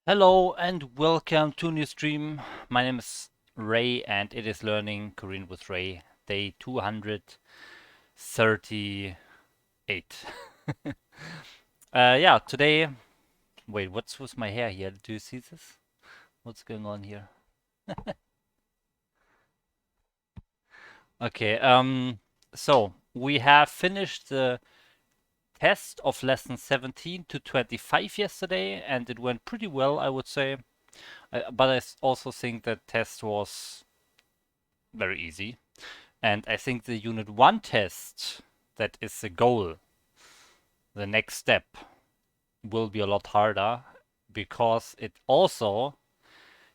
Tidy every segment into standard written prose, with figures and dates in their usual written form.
Hello and welcome to a new stream. My name is Ray and it is Learning Korean with Ray, day 238. Yeah, today. Wait, what's with my hair here? Do you see this? What's going on here? Okay, so we have finished the test of lesson 17 to 25 yesterday and it went pretty well, I would say. But I also think that test was very easy. And I think the Unit 1 test, that is the goal, the next step, will be a lot harder because it also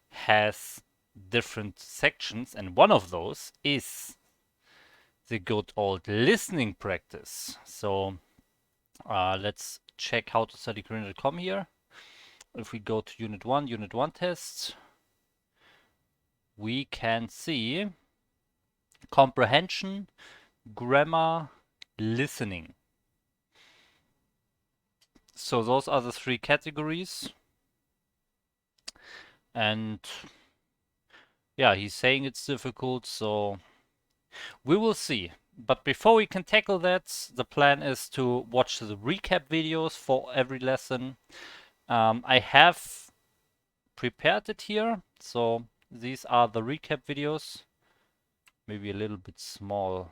has different sections, and one of those is the good old listening practice. So let's check how to study Korean.com here. If we go to Unit 1 test, we can see comprehension, grammar, listening. So those are the three categories. And yeah, he's saying it's difficult, so we will see. But before we can tackle that, the plan is to watch the recap videos for every lesson. I have prepared it here, so these are the recap videos. Maybe a little bit small.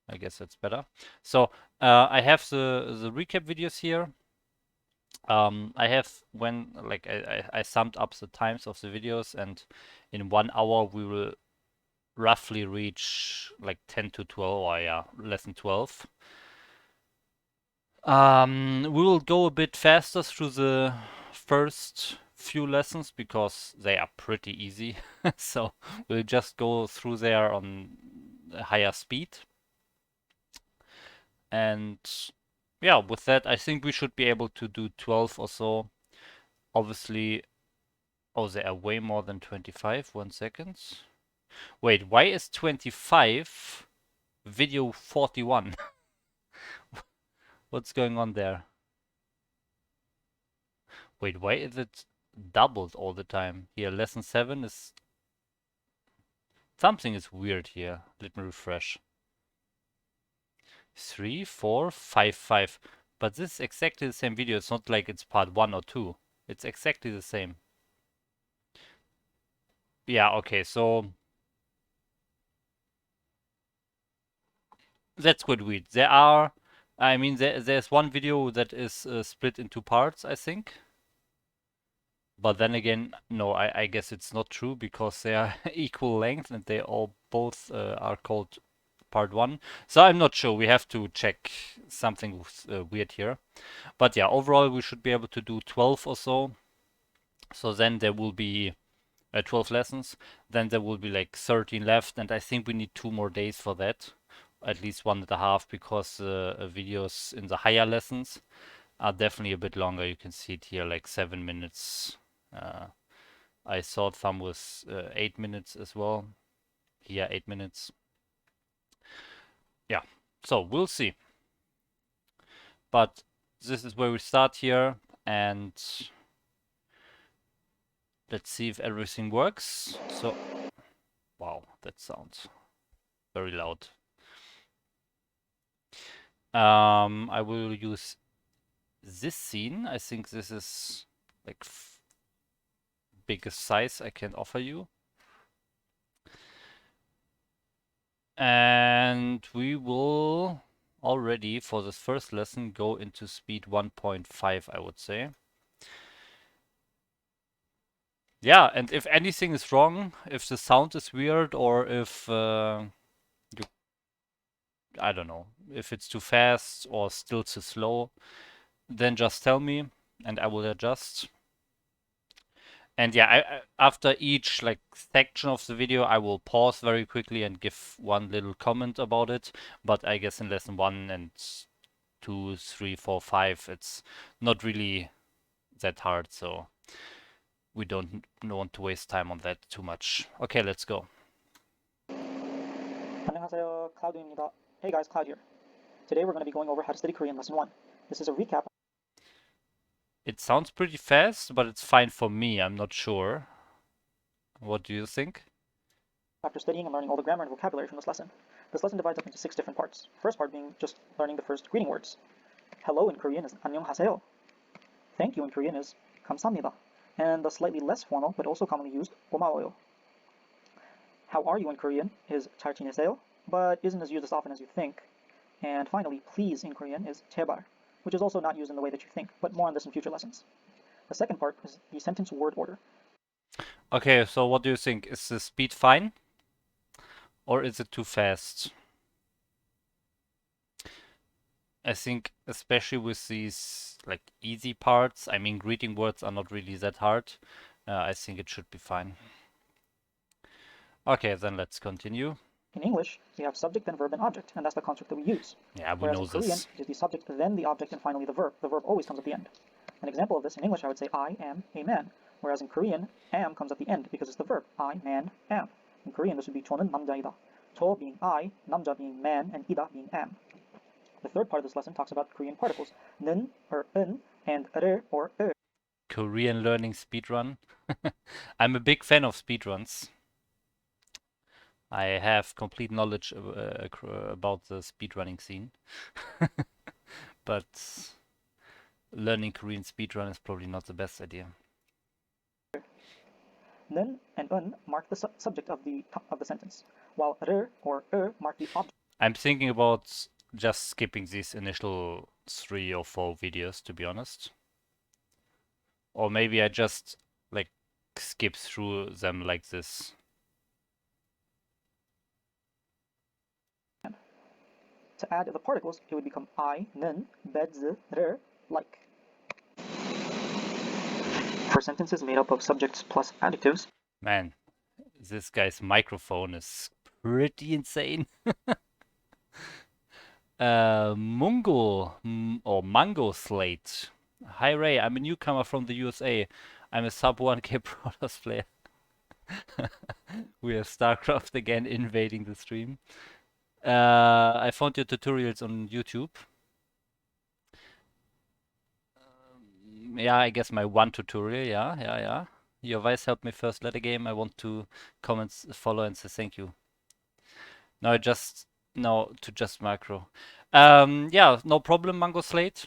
I guess that's better. So I have the recap videos here. I have I summed up the times of the videos, and in 1 hour we will roughly reach like 10 to 12, or yeah, lesson 12. We will go a bit faster through the first few lessons because they are pretty easy. So we'll just go through there on a higher speed. And yeah, with that, I think we should be able to do 12 or so. Obviously, oh, they are way more than 25. 1 second. Wait, why is 25 video 41? What's going on there? Wait, why is it doubled all the time? Here, lesson 7 is... Something is weird here. Let me refresh. 3, 4, 5, 5. But this is exactly the same video. It's not like it's part 1 or 2. It's exactly the same. Yeah, okay, so... That's quite weird. There are... I mean, there's one video that is split into parts, I think. But then again, no, I guess it's not true because they are equal length and they all both are called part 1. So I'm not sure. We have to check something weird here. But yeah, overall we should be able to do 12 or so. So then there will be 12 lessons. Then there will be like 13 left, and I think we need 2 more days for that. At least 1.5, because videos in the higher lessons are definitely a bit longer. You can see it here, like 7 minutes. I saw some with 8 minutes as well. Here, 8 minutes. Yeah, so we'll see. But this is where we start here, and let's see if everything works. So, wow, that sounds very loud. I will use this scene. I think this is like biggest size I can offer you. And we will already, for this first lesson, go into speed 1.5, I would say. Yeah, and if anything is wrong, if the sound is weird, or if I don't know, if it's too fast or still too slow, then just tell me and I will adjust. And yeah, after each like section of the video, I will pause very quickly and give one little comment about it. But I guess in lesson 1 and 2, 3, 4, 5, it's not really that hard, so we don't want to waste time on that too much. Okay, let's go. 안녕하세요, Cloud입니다. Hey guys, Cloud here. Today we're going to be going over how to study Korean lesson 1. This is a recap. It sounds pretty fast, but it's fine for me. I'm not sure. What do you think? After studying and learning all the grammar and vocabulary from this lesson divides up into 6 different parts. First part being just learning the first greeting words. Hello in Korean is 안녕하세요. Thank you in Korean is 감사합니다. And the slightly less formal but also commonly used 고마워요. How are you in Korean is 잘 지내세요, but isn't as used as often as you think. And finally, please in Korean is 제발, which is also not used in the way that you think, but more on this in future lessons. The second part is the sentence word order. Okay, so what do you think? Is the speed fine? Or is it too fast? I think especially with these like easy parts, I mean greeting words are not really that hard. I think it should be fine. Okay, then let's continue. In English, we have subject, then verb, and object, and that's the construct that we use. Yeah, we Whereas know in Korean, this. it is the subject, then the object, and finally the verb. The verb always comes at the end. An example of this, in English, I would say I am a man, whereas in Korean, am comes at the end because it's the verb. I, man, am. In Korean, this would be 저는 남자이다. 저 being I, 남자 being man, and 이다 being am. The third part of this lesson talks about Korean particles, 는 or 은, and 를 or 을. Korean learning speedrun. I'm a big fan of speedruns. I have complete knowledge about the speedrunning scene. But learning Korean speedrun is probably not the best idea. 는 and 은 mark the subject of the sentence, while 를 or mark the object. I'm thinking about just skipping these initial 3 or 4 videos, to be honest. Or maybe I just like skip through them like this. To add the particles, it would become I, 는, beds, 를, like. For sentences made up of subjects plus adjectives. Man, this guy's microphone is pretty insane. Mungo or Mango Slate. Hi Ray, I'm a newcomer from the USA. I'm a sub 1k Brawlers player. We have StarCraft again invading the stream. I found your tutorials on YouTube. Yeah, I guess my one tutorial. Yeah. Your advice helped me first let a game. I want to comment, follow, and say thank you. No, to just macro. Yeah, no problem, Mango Slate.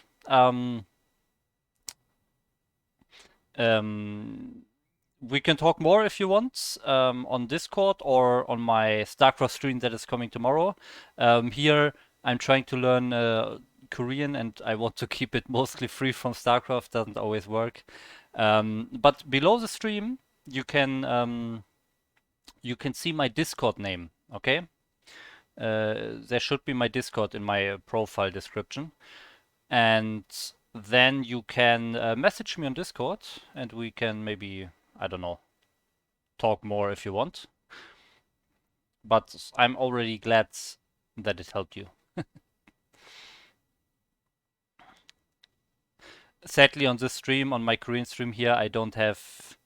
We can talk more if you want on Discord or on my StarCraft stream that is coming tomorrow. Here I'm trying to learn Korean and I want to keep it mostly free from StarCraft. Doesn't always work. But below the stream you can see my Discord name. Okay. There should be my Discord in my profile description, and then you can message me on Discord and we can maybe, I don't know, talk more if you want. But I'm already glad that it helped you. Sadly, on this stream, on my Korean stream here, I don't have...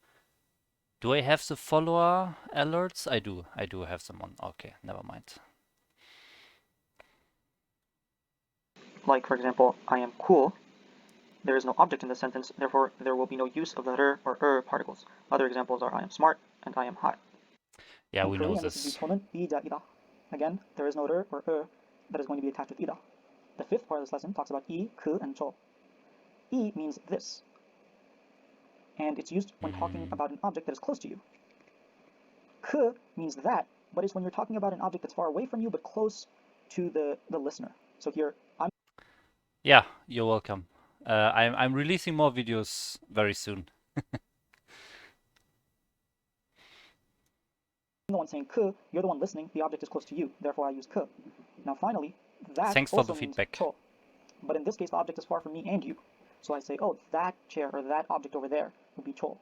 Do I have the follower alerts? I do have them on. Okay, never mind. Like, for example, I am cool. There is no object in the sentence, therefore there will be no use of the or particles. Other examples are I am smart and I am hot. Yeah, in we Korean, know this. This would be 저는 이자이다. Again, there is no or that is going to be attached with ida. The fifth part of this lesson talks about 이, 그, and 저. 이 means this, and it's used when talking about an object that is close to you. 그 means that, but it's when you're talking about an object that's far away from you but close to the listener. So here, I'm... Yeah, you're welcome. I'm releasing more videos very soon. I'm the one saying 그, you're the one listening, the object is close to you, therefore I use 그. Now finally, that Thanks for also the means feedback. 저, but in this case the object is far from me and you. So I say, oh, that chair or that object over there would be 저.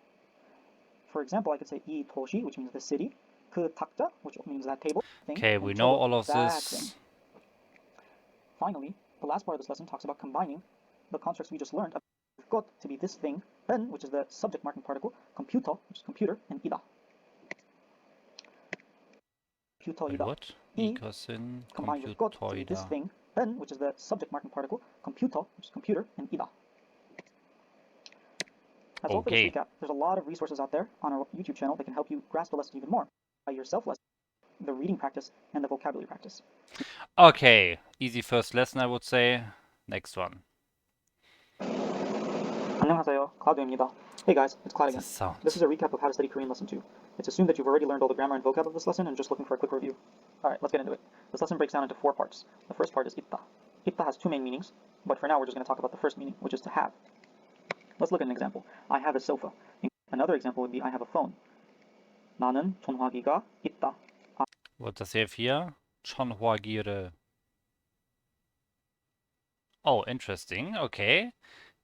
For example, I could say 이 도시, which means the city, 그 탁자, which means that table thing. Okay, we know all of this. Thing. Finally, the last part of this lesson talks about combining the constructs we just learned. We've got to be this thing, 은, which is the subject marking particle, computer, which is computer, and 이다. computer이다. What? 이 이것은 combined with got to be this 컴퓨터이다. thing, 은, which is the subject marking particle, computer, which is computer, and 이다. That's all for this recap. There's a lot of resources out there on our YouTube channel that can help you grasp the lesson even more. By yourself lesson, the reading practice, and the vocabulary practice. Okay, easy first lesson, I would say. Next one. 안녕하세요, Claudio입니다. Hey guys, it's Cloud again. Sound. This is a recap of how to study Korean lesson 2. It's assumed that you've already learned all the grammar and vocab of this lesson and just looking for a quick review. Alright, let's get into it. This lesson breaks down into 4 parts. The first part is 있다. 있다 has 2 main meanings, but for now we're just going to talk about the first meaning, which is to have. Let's look at an example. I have a sofa. Another example would be I have a phone. 나는 전화기가 있다. What does he have here? 전화기를. Oh, interesting. Okay.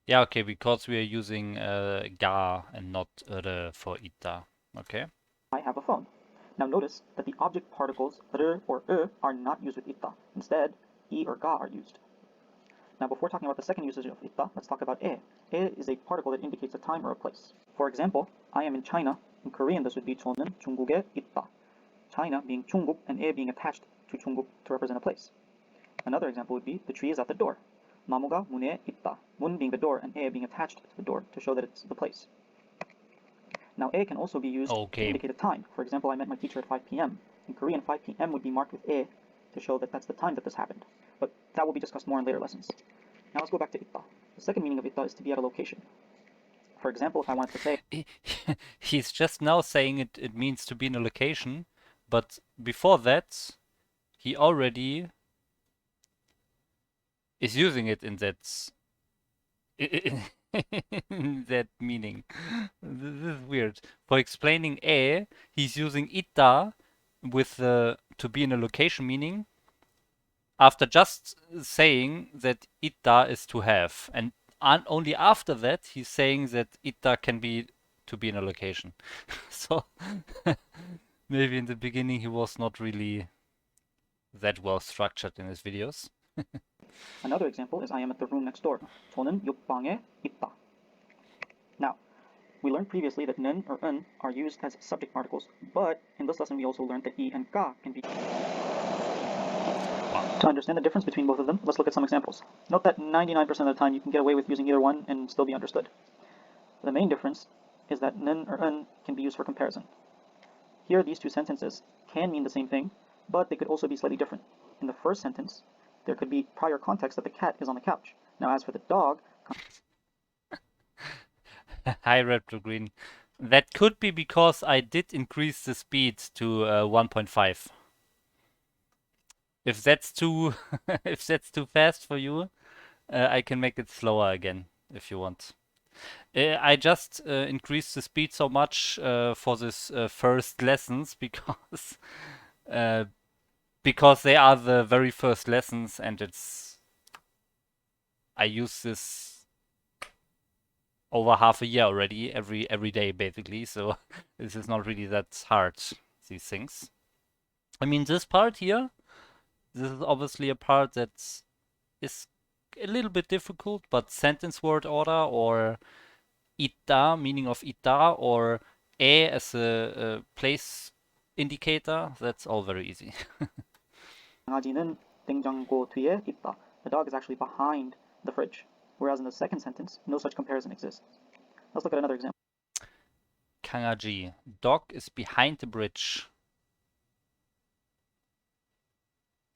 Yeah, okay, because we are using ga and not re for ita. Okay. I have a phone. Now notice that the object particles r or are not used with ita. Instead, I or ga are used. Now before talking about the second usage of ita, let's talk about e. E is a particle that indicates a time or a place. For example, I am in China. In Korean, this would be 저는 중국에 있다. China being 중국 and e being attached to 중국 to represent a place. Another example would be the tree is at the door. 나무가 문에 있다. 문 being the door and e being attached to the door to show that it's the place. Now e can also be used to indicate a time. For example, I met my teacher at 5 p.m. In Korean, 5 p.m. would be marked with e to show that that's the time that this happened. But that will be discussed more in later lessons. Now let's go back to 있다. The second meaning of 있다 is to be at a location. For example, if I wanted to say... He's just now saying it means to be in a location, but before that, he already is using it in that in that meaning. This is weird. For explaining he's using ita with to be in a location meaning after just saying that ita is to have, and only after that he's saying that ita can be to be in a location. So maybe in the beginning he was not really that well structured in his videos. Another example is I am at the room next door. 저는 옆방에 있다. Now, we learned previously that 는 or 은 are used as subject particles, but in this lesson we also learned that I and ga can be. To understand the difference between both of them, let's look at some examples. Note that 99% of the time you can get away with using either one and still be understood. The main difference is that 는 or 은 can be used for comparison. Here, these two sentences can mean the same thing, but they could also be slightly different. In the first sentence, there could be prior context that the cat is on the couch. Now, as for the dog... Hi, Retro Green. That could be because I did increase the speed to 1.5. If that's too if that's too fast for you, I can make it slower again if you want. I just increased the speed so much for this first lessons because they are the very first lessons, and I use this over half a year already, every day basically. So this is not really that hard, these things. I mean, this part here, this is obviously a part that is a little bit difficult, but sentence word order or ita, meaning of ita, or e as a place indicator, that's all very easy. 강아지는 냉장고 뒤에 있다. The dog is actually behind the fridge, whereas in the second sentence, no such comparison exists. Let's look at another example. 강아지, dog is behind the bridge.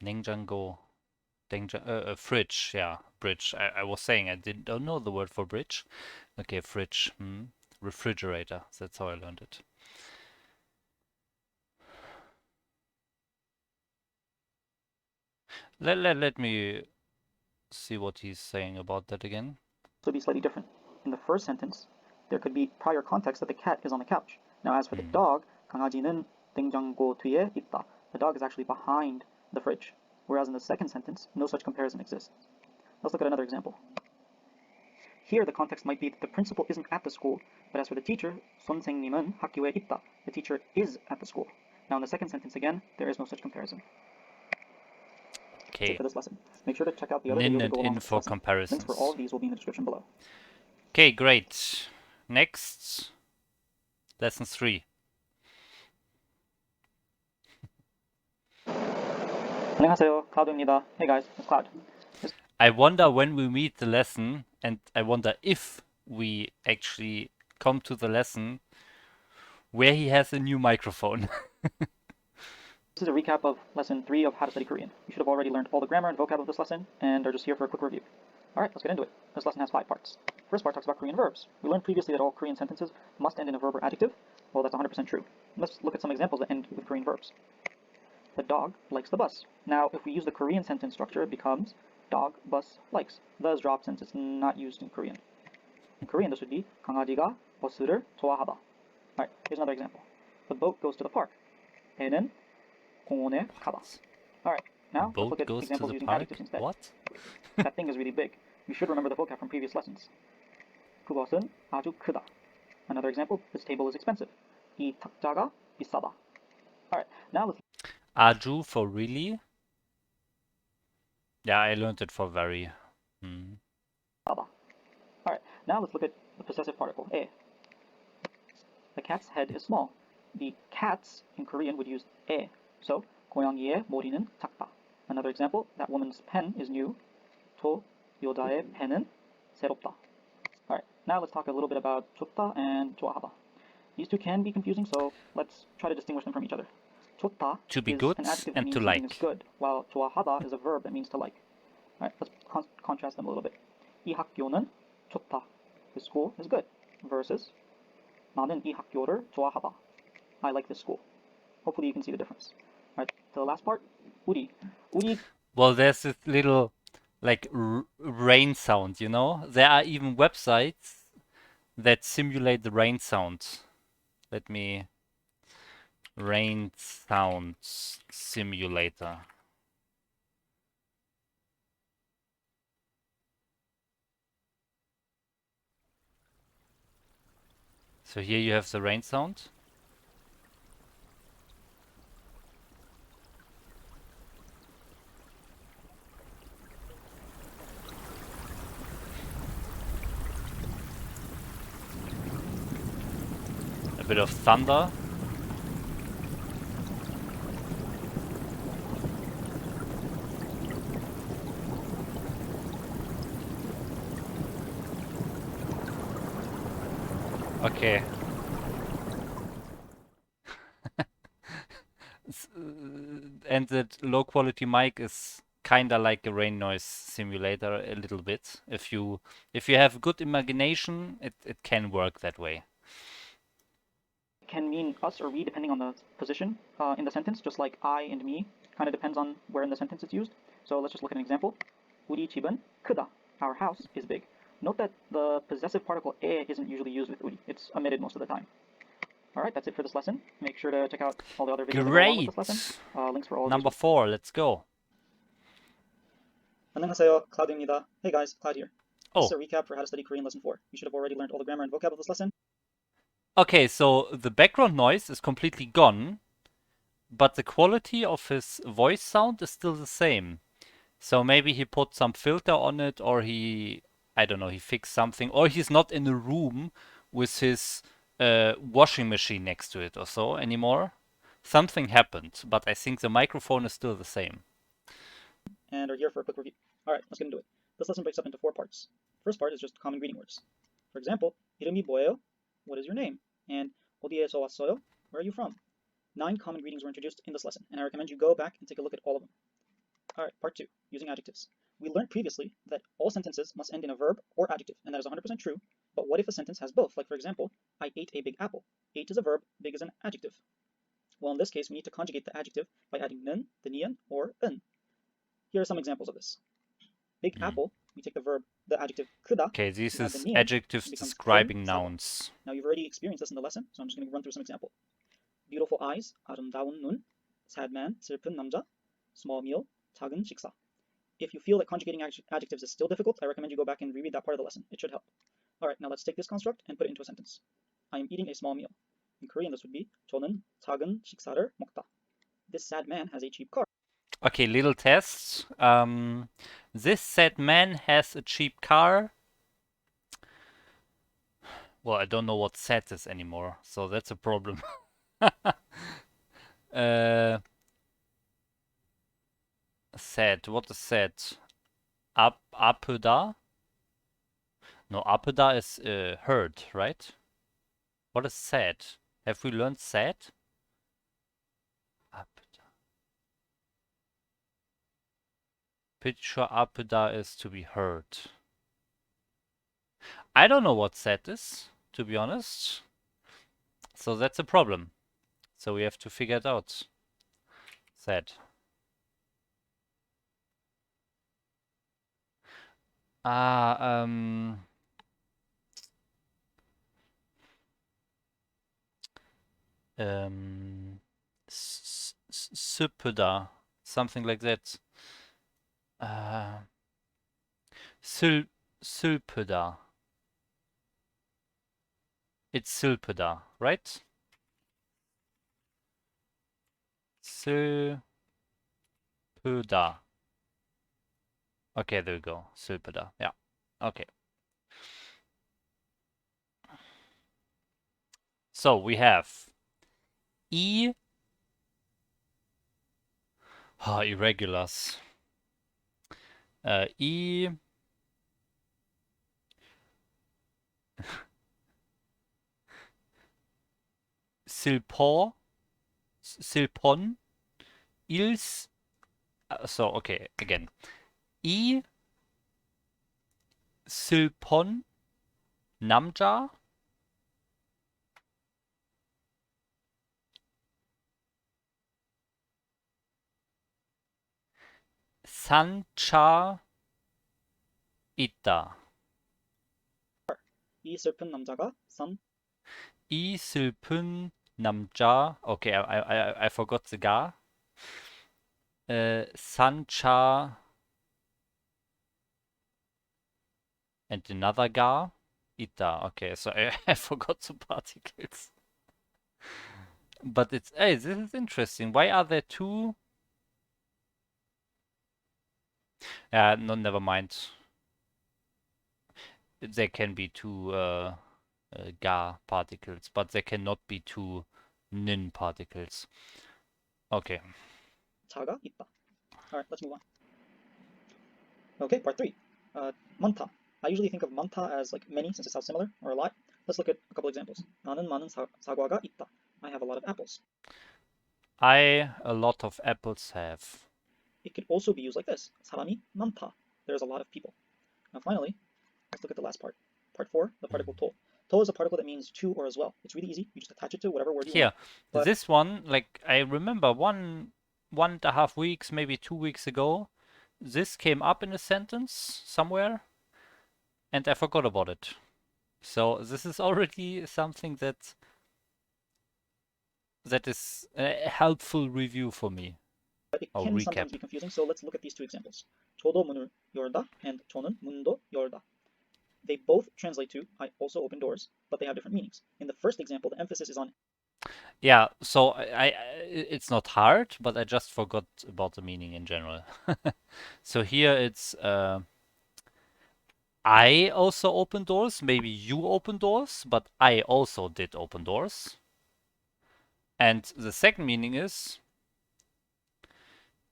냉장고, fridge, yeah, bridge. I was saying I don't know the word for bridge. Okay, fridge, refrigerator. That's how I learned it. Let me see what he's saying about that again. This would be slightly different. In the first sentence, there could be prior context that the cat is on the couch. Now, as for the dog, 강아지는 냉장고 뒤에 있다. The dog is actually behind the fridge, whereas in the second sentence, no such comparison exists. Let's look at another example. Here, the context might be that the principal isn't at the school, but as for the teacher, 선생님은 학교에 있다. The teacher is at the school. Now, in the second sentence again, there is no such comparison. Okay. That's it for this lesson. Make sure to check out the other videos that go along with this lesson. Comparisons. Links for all of these will be in the description below. Okay, great. Next, lesson 3. 안녕하세요, Claudio입니다. Hey guys, it's Cloud. I wonder when we meet the lesson, and I wonder if we actually come to the lesson where he has a new microphone. This is a recap of lesson 3 of how to study Korean. You should have already learned all the grammar and vocab of this lesson and are just here for a quick review. Alright, let's get into it. This lesson has 5 parts. First part talks about Korean verbs. We learned previously that all Korean sentences must end in a verb or adjective. Well, that's 100% true. Let's look at some examples that end with Korean verbs. The dog likes the bus. Now, if we use the Korean sentence structure, it becomes dog, bus, likes. The is dropped since it's not used in Korean. In Korean, this would be 강아지가 버스를 좋아하다. Alright, here's another example. The boat goes to the park. 배는 공원에 가다. Alright, now let's look at examples using adjectives instead. What? That thing is really big. You should remember the vocab from previous lessons. 그것은 아주 크다. Another example, this table is expensive. 이 탁자가 비싸다. Alright, now let's... Aju for really? Yeah, I learned it for very. Alright, now let's look at the possessive particle, 에. The cat's head is small. The cats in Korean would use 에. So, 고양이의 머리는 작다. Another example, that woman's pen is new. 저 여자의 펜은 새롭다. Alright, now let's talk a little bit about 좋다 and 좋아하다. These two can be confusing, so let's try to distinguish them from each other. 좋다 To be is good an adjective that and means to something like. is good, while 좋아하다 is a verb that means to like. Alright, let's contrast them a little bit. 이 학교는 좋다. This school is good. Versus 나는 이 학교를 좋아하다. I like this school. Hopefully you can see the difference. Alright, the last part, 우리. 우리. Well, there's this little like rain sound, you know? There are even websites that simulate the rain sound. Let me... Rain sounds simulator. So here you have the rain sound. A bit of thunder. Okay. And that low quality mic is kinda like a rain noise simulator a little bit. If you have good imagination, it can work that way. Can mean us or we depending on the position in the sentence, just like I and me kind of depends on where in the sentence it's used. So let's just look at an example. 우리 집은 크다. Our house is big. Note that the possessive particle 에 isn't usually used with 우리. It's omitted most of the time. Alright, that's it for this lesson. Make sure to check out all the other videos that go along with this lesson. Links for all of Number 4, let's go. 안녕하세요, Cloud입니다. Hey guys, Cloud here. Oh. This is a recap for how to study Korean lesson 4. You should have already learned all the grammar and vocab of this lesson. Okay, so the background noise is completely gone, but the quality of his voice sound is still the same. So maybe he put some filter on it, or he, I don't know, he fixed something, or he's not in a room with his washing machine next to it or so anymore. Something happened, but I think the microphone is still the same. And are here for a quick review. Alright, let's get into it. This lesson breaks up into 4 parts. First part is just common greeting words. For example, 이름이 뭐예요? What is your name? And 어디에서 왔어요? Where are you from? 9 common greetings were introduced in this lesson, and I recommend you go back and take a look at all of them. Alright, part 2, using adjectives. We learned previously that all sentences must end in a verb or adjective, and that is 100% true, but what if a sentence has both? Like for example, I ate a big apple. Ate is a verb, big is an adjective. Well, in this case, we need to conjugate the adjective by adding 는, the nian, or 은. Here are some examples of this. Big apple, we take the adjective 크다. Okay, this is adjectives describing nouns. Now you've already experienced this in the lesson, so I'm just going to run through some examples. Beautiful eyes, 아름다운 눈. Sad man, 슬픈 남자. Small meal, 작은 식사. If you feel that conjugating adjectives is still difficult, I recommend you go back and reread that part of the lesson. It should help. Alright, now let's take this construct and put it into a sentence. I am eating a small meal. In Korean, this would be 저는 작은 식사를 먹다. This sad man has a cheap car. Okay, little test. This sad man has a cheap car. Well, I don't know what sad is anymore, so that's a problem. Sad, what is sad? Apeda? No, apeda is herd, right? What is sad? Have we learned sad? Apeda. Pretty sure apeda is to be heard. I don't know what sad is, to be honest. So that's a problem. So we have to figure it out. Sad. Ah, Sypeda, something like that. Uh, Sylpeda. It's Sylpeda, right? Sylpeda. Okay, there we go. Sylpeda. Yeah. Okay. So we have E. Irregulars. E. Silpor. Silpon. Ils. So, okay, again. E. Silpon. Namja. Sancha 있다. 이 슬픈 남자가 산 이 슬픈 남자. Okay, I forgot the ga. Sancha and another ga. Ita. Okay, so I forgot the particles. But it's, hey, this is interesting. Why are there two? No, never mind. There can be two ga particles, but there cannot be two nin particles. Okay. 자가 있다. Alright, let's move on. Okay, part 3. 많다. I usually think of 많다 as like many since it sounds similar or a lot. Let's look at a couple examples. 나는 많은 사과가 있다. I have a lot of apples. A lot of apples have. It could also be used like this. 사람이 많다. There's a lot of people. Now finally, let's look at the last part. Part 4, the particle to. To is a particle that means to or as well. It's really easy. You just attach it to whatever word you Here, want. But this one, like I remember 1.5 weeks, maybe 2 weeks ago, this came up in a sentence somewhere, and I forgot about it. So this is already something that is a helpful review for me. it Or can recap. sometimes be confusing. So let's look at these two examples. 저도 문을 열다 and 저는 문도 열다. They both translate to I also open doors, but they have different meanings. In the first example, the emphasis is on Yeah, so it's not hard, but I just forgot about the meaning in general. So here it's I also open doors, maybe you open doors, but I also did open doors. And the second meaning is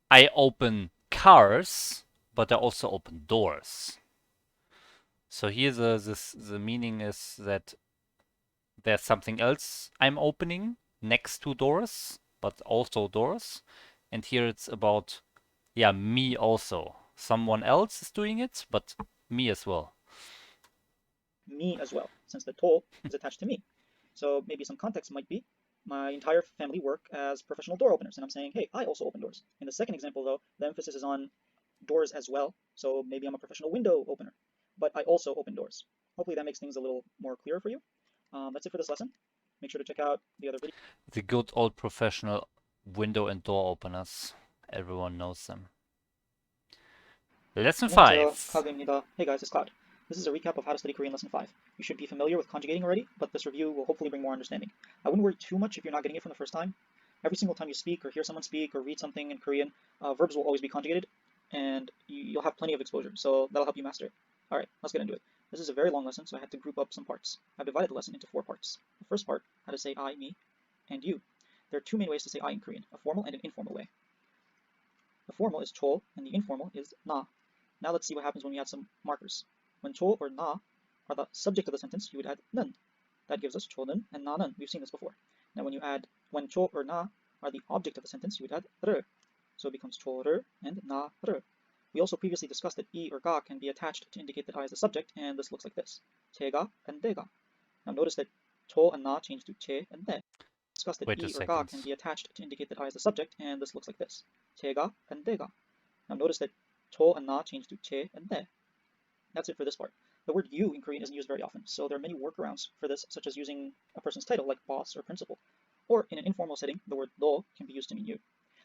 I open cars, but I also open doors. So here the meaning is that there's something else I'm opening next to doors, but also doors. And here it's about, yeah, me also. Someone else is doing it, but me as well. me as well, since the to is attached to me. So maybe some context might be my entire family work as professional door openers, and I'm saying, hey, I also open doors. In the second example, though, the emphasis is on doors as well. So maybe I'm a professional window opener, but I also open doors. Hopefully that makes things a little more clear for you. That's it for this lesson. Make sure to check out the other videos. The good old professional window and door openers. Everyone knows them. Lesson 안녕하세요, 5. Cloud입니다. Hey guys, it's Cloud. This is a recap of how to study Korean lesson 5. You should be familiar with conjugating already, but this review will hopefully bring more understanding. I wouldn't worry too much if you're not getting it from the first time. Every single time you speak or hear someone speak or read something in Korean, verbs will always be conjugated, and you'll have plenty of exposure, so that'll help you master it. Alright, let's get into it. This is a very long lesson, so I had to group up some parts. I've divided the lesson into 4 parts. The first part, how to say I, me, and you. There are 2 main ways to say I in Korean, a formal and an informal way. The formal is chol, and the informal is na. Now let's see what happens when we add some markers. When chol or na are the subject of the sentence, you would add 는. That gives us cho는 and na는. We've seen this before. Now when cho or na are the object of the sentence, you would add 르. So it becomes cho를 and 나를. We also previously discussed that 이 or ga can be attached to indicate that I is the subject, and this looks like this. 제가 and 내가. Now notice that 초 and na change to 제 and 내. Discussed that Wait a 이 or ga can second. be attached to indicate that I is the subject, and this looks like this. 제가 and 내가. Now notice that 초 and na change to 제 and 내. That's it for this part. The word you in Korean isn't used very often, so there are many workarounds for this, such as using a person's title like boss or principal. Or in an informal setting, the word 너 can be used to mean you.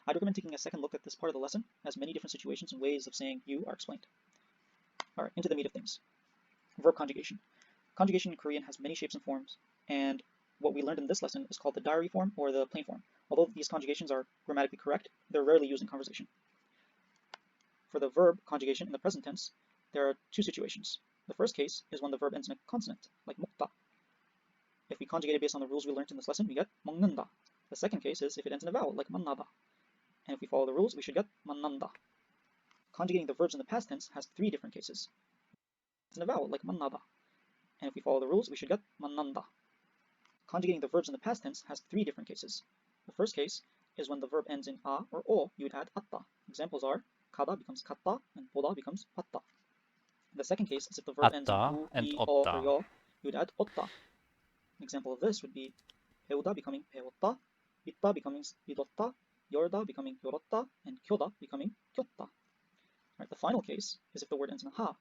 I'd recommend taking a second look at this part of the lesson, as many different situations and ways of saying you are explained. Alright, into the meat of things. Verb conjugation. Conjugation in Korean has many shapes and forms, and what we learned in this lesson is called the diary form or the plain form. Although these conjugations are grammatically correct, they're rarely used in conversation. For the verb conjugation in the present tense, there are two situations. The first case is when the verb ends in a consonant, like 먹다. If we conjugate it based on the rules we learned in this lesson, we get 먹는다. The second case is if it ends in a vowel, like 만나다. And if we follow the rules, we should get 만난다. Conjugating the verbs in the past tense has three different cases. It's in a vowel, like 만나다. And if we follow the rules, we should get 만난다. Conjugating the verbs in the past tense has three different cases. The first case is when the verb ends in a or o, you would add at다. Examples are 가다 becomes 갔다 and 보다 becomes 봤다. The second case is if the verb ends in Atta u, and i, o, or otta. yo, you would add ot다. An example of this would be 배우다 becoming 배웠다, 믿다 becoming 믿었다, 열다 becoming 열었다, and 켜다 becoming 켰다. Right, the final case is if the word ends in ha.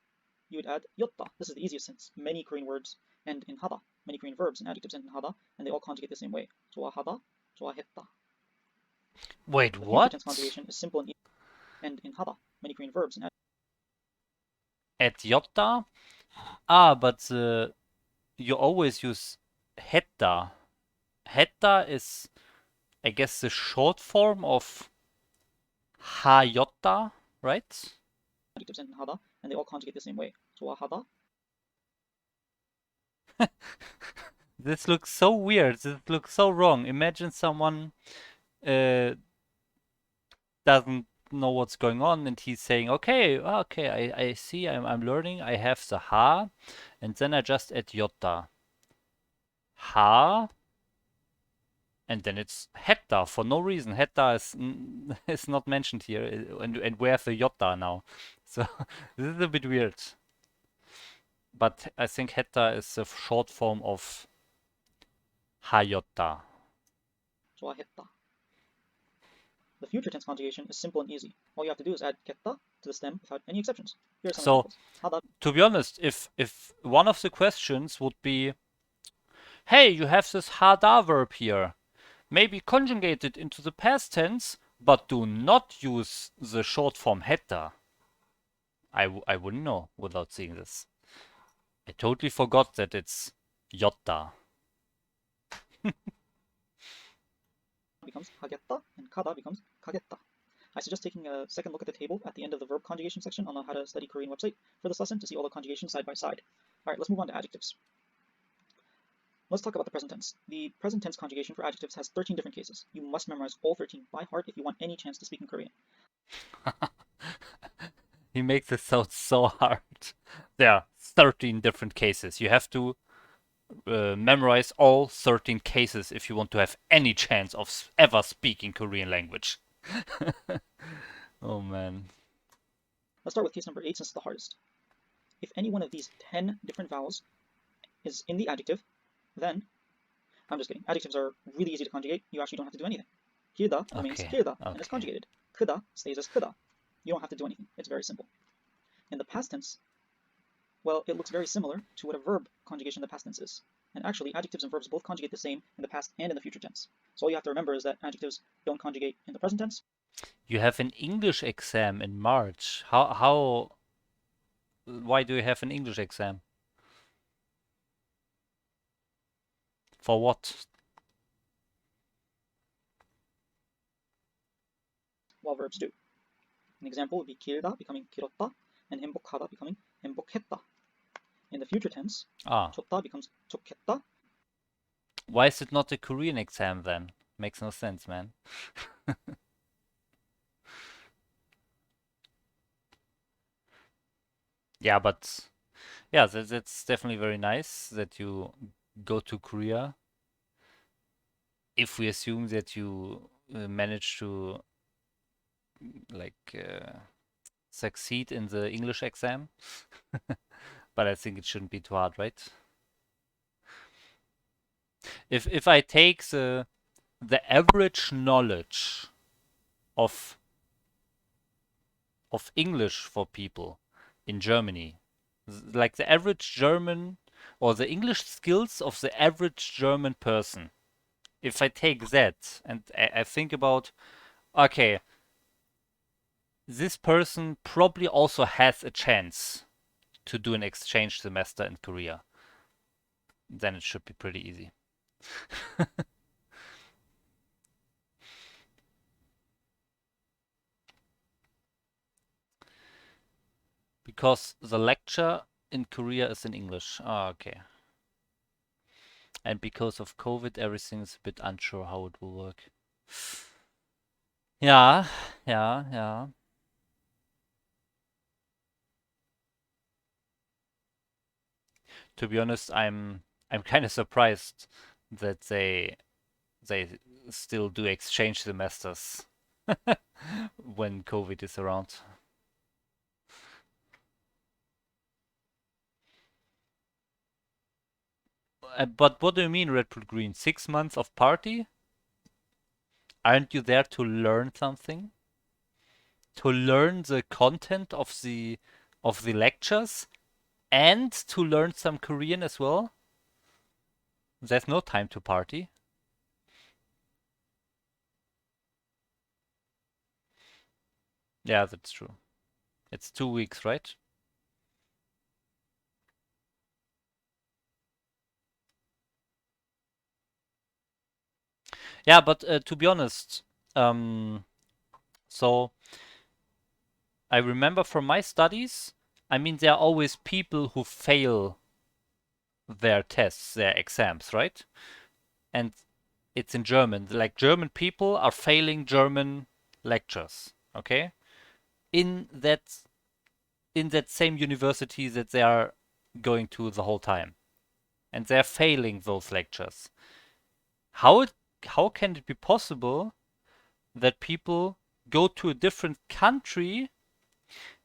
You would add 였다. This is the easiest since many Korean words end in hada. Many Korean verbs and adjectives end in hada, and they all conjugate the same way. 좋아하다, 좋아했다. Wait, The future tense what? conjugation is simple and easy, end in hada. Many Korean verbs and At yotta? Ah, but you always use hetta. Hetta is, I guess, the short form of hayotta, right? adjectives end in hada, and they all conjugate the same way. 좋아하다. This looks so weird. This looks so wrong. Imagine someone doesn't know what's going on and he's saying, okay, I see, I'm learning. I have the ha, and then I just add yotta. Ha, and then it's hetta for no reason. Hetta is is not mentioned here, and where's the yotta now? So this is a bit weird. But I think hetta is a short form of hayotta. 좋아했다. The future tense conjugation is simple and easy. All you have to do is add 겠다 to the stem without any exceptions. Here are some So examples. 하다. to be honest, if one of the questions would be, hey, you have this hada verb here, maybe conjugate it into the past tense, but do not use the short form hetta. I wouldn't know without seeing this. I totally forgot that it's yotta. becomes 하겠다 and 가다 becomes 가겠다. I suggest taking a second look at the table at the end of the verb conjugation section on the How to Study Korean website for this lesson to see all the conjugations side by side. Alright, let's move on to adjectives. Let's talk about the present tense. The present tense conjugation for adjectives has 13 different cases. You must memorize all 13 by heart if you want any chance to speak in Korean. He makes it sound so hard. There are 13 different cases. You have to memorize all 13 cases if you want to have any chance of ever speaking Korean language. Oh man. Let's start with case number 8 since it's the hardest. If any one of these 10 different vowels is in the adjective, then, I'm just kidding, adjectives are really easy to conjugate. You actually don't have to do anything. 길다 remains 길다 and it's conjugated. 크다 stays as 크다. You don't have to do anything. It's very simple. In the past tense, well, it looks very similar to what a verb conjugation in the past tense is. And actually, adjectives and verbs both conjugate the same in the past and in the future tense. So all you have to remember is that adjectives don't conjugate in the present tense. You have an English exam in March. Why do you have an English exam? For what? While verbs do. An example would be 길다 becoming 길었다 and 행복하다 becoming 행복했다. In the future tense, 좋다 becomes 좋겠다. Why is it not a Korean exam then? Makes no sense, man. Yeah, but yeah, that's definitely very nice that you go to Korea, if we assume that you manage to like succeed in the English exam, but I think it shouldn't be too hard, right? If I take the average knowledge of English for people in Germany, like the average German or the English skills of the average German person, if I take that and I think about, okay, this person probably also has a chance to do an exchange semester in Korea, then it should be pretty easy. Because the lecture in Korea is in English. Ah, okay. And because of COVID, everything is a bit unsure how it will work. Yeah, yeah, yeah. To be honest, I'm kind of surprised that they still do exchange semesters when COVID is around. But what do you mean, Red Bull Green? 6 months of party? Aren't you there to learn something? To learn the content of the lectures and to learn some Korean as well? There's no time to party. Yeah, that's true. It's 2 weeks, right? Yeah, but to be honest, um, so I remember from my studies, I mean, there are always people who fail their tests, their exams, right? And it's in German. Like German people are failing German lectures, okay? In that in that same university that they are going to the whole time, and they're failing those lectures. How it, how can it be possible that people go to a different country,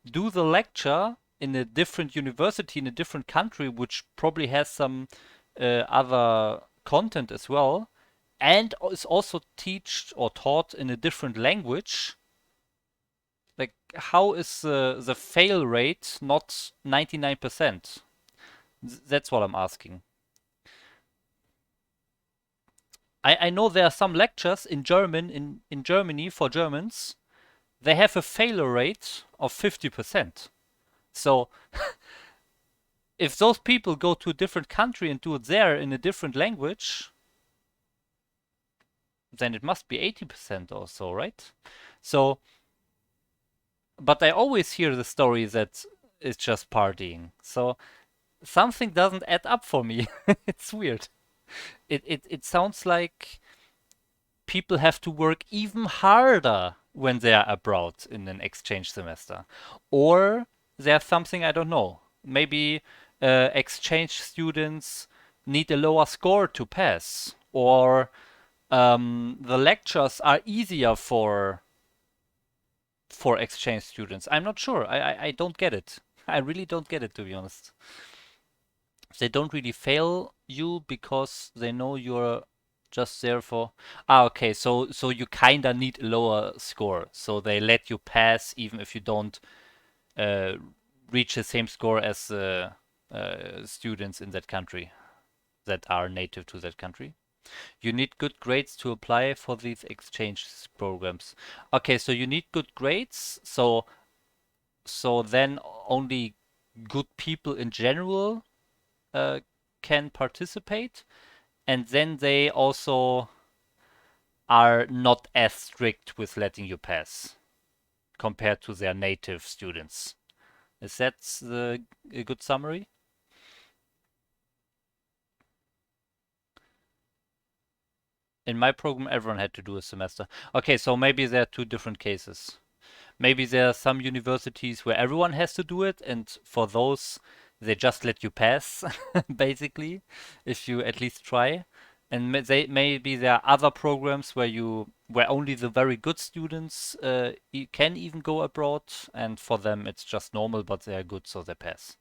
do the lecture in a different university in a different country, which probably has some other content as well, and is also teached or taught in a different language? Like, how is the fail rate not 99%? That's what I'm asking. I know there are some lectures in German in Germany for Germans. They have a failure rate of 50%. So if those people go to a different country and do it there in a different language, then it must be 80% or so, right? So, but I always hear the story that it's just partying. So something doesn't add up for me. It's weird. It sounds like people have to work even harder when they are abroad in an exchange semester. Or there's something I don't know. Maybe exchange students need a lower score to pass. Or the lectures are easier for exchange students. I'm not sure. I don't get it. I really don't get it, to be honest. They don't really fail you because they know you're just there for. Ah, okay. So you kinda need a lower score, so they let you pass even if you don't uh, reach the same score as students in that country that are native to that country. You need good grades to apply for these exchange programs. Okay, so you need good grades. So then only good people in general uh, can participate, and then they also are not as strict with letting you pass compared to their native students. Is that a good summary? In my program, everyone had to do a semester. Okay, so maybe there are two different cases. Maybe there are some universities where everyone has to do it, and for those, they just let you pass, basically, if you at least try. And maybe there are other programs where only the very good students can even go abroad, and for them it's just normal, but they are good, so they pass.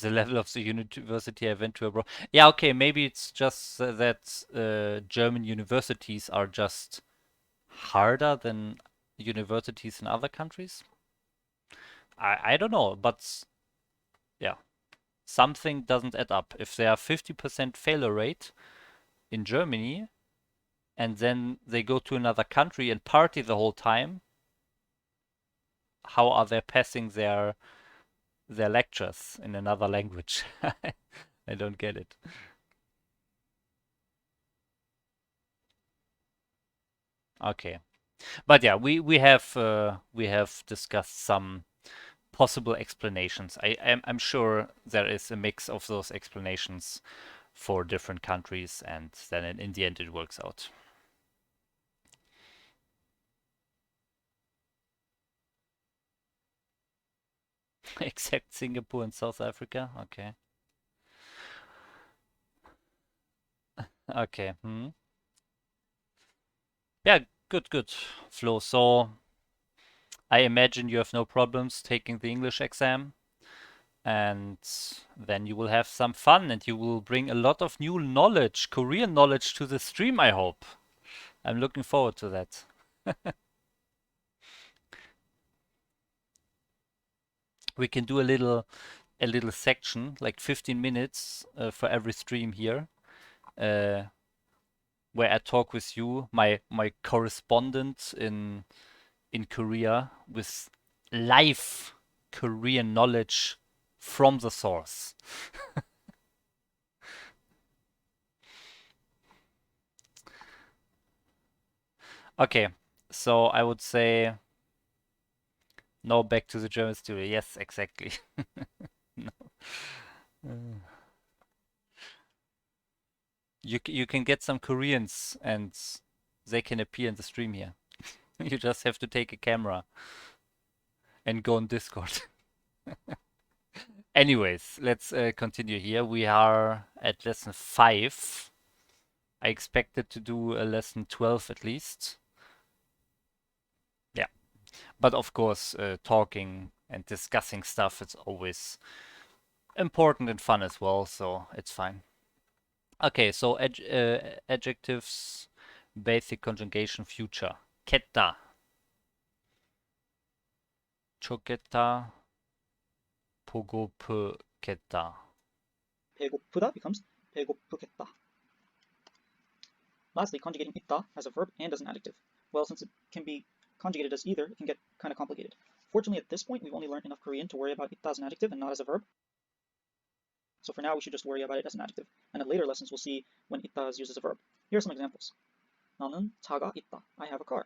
The level of the university I went to abroad. Yeah, okay, maybe it's just that German universities are just harder than universities in other countries. I don't know, but yeah, something doesn't add up. If there are 50% failure rate in Germany and then they go to another country and party the whole time, how are they passing their lectures in another language? I don't get it. Okay. But yeah, we have discussed some possible explanations. I'm sure there is a mix of those explanations for different countries, and then in the end it works out. Except Singapore and South Africa. Okay. Okay. Hmm. Yeah, good, good, Flo. So I imagine you have no problems taking the English exam, and then you will have some fun and you will bring a lot of new knowledge, Korean knowledge to the stream, I hope. I'm looking forward to that. We can do a little section, like 15 minutes for every stream here, uh, where I talk with you, my correspondent in Korea, with live Korean knowledge from the source. Okay, so I would say no, back to the German studio. Yes, exactly. No. Uh, you can get some Koreans and they can appear in the stream here. You just have to take a camera and go on Discord. Anyways, let's continue here. We are at lesson 5. I expected to do a lesson 12 at least. Yeah, but of course, talking and discussing stuff, it's always important and fun as well, so it's fine. Okay, so adjectives, basic conjugation, future. Ketta, choketta, pogopuketta. 배고프다 becomes 배고프겠다. Lastly, conjugating 있다 as a verb and as an adjective. Well, since it can be conjugated as either, it can get kind of complicated. Fortunately, at this point, we've only learned enough Korean to worry about 있다 as an adjective and not as a verb. So for now, we should just worry about it as an adjective. And in later lessons, we'll see when 있다 is used as a verb. Here are some examples. 나는 차가 있다. I have a car.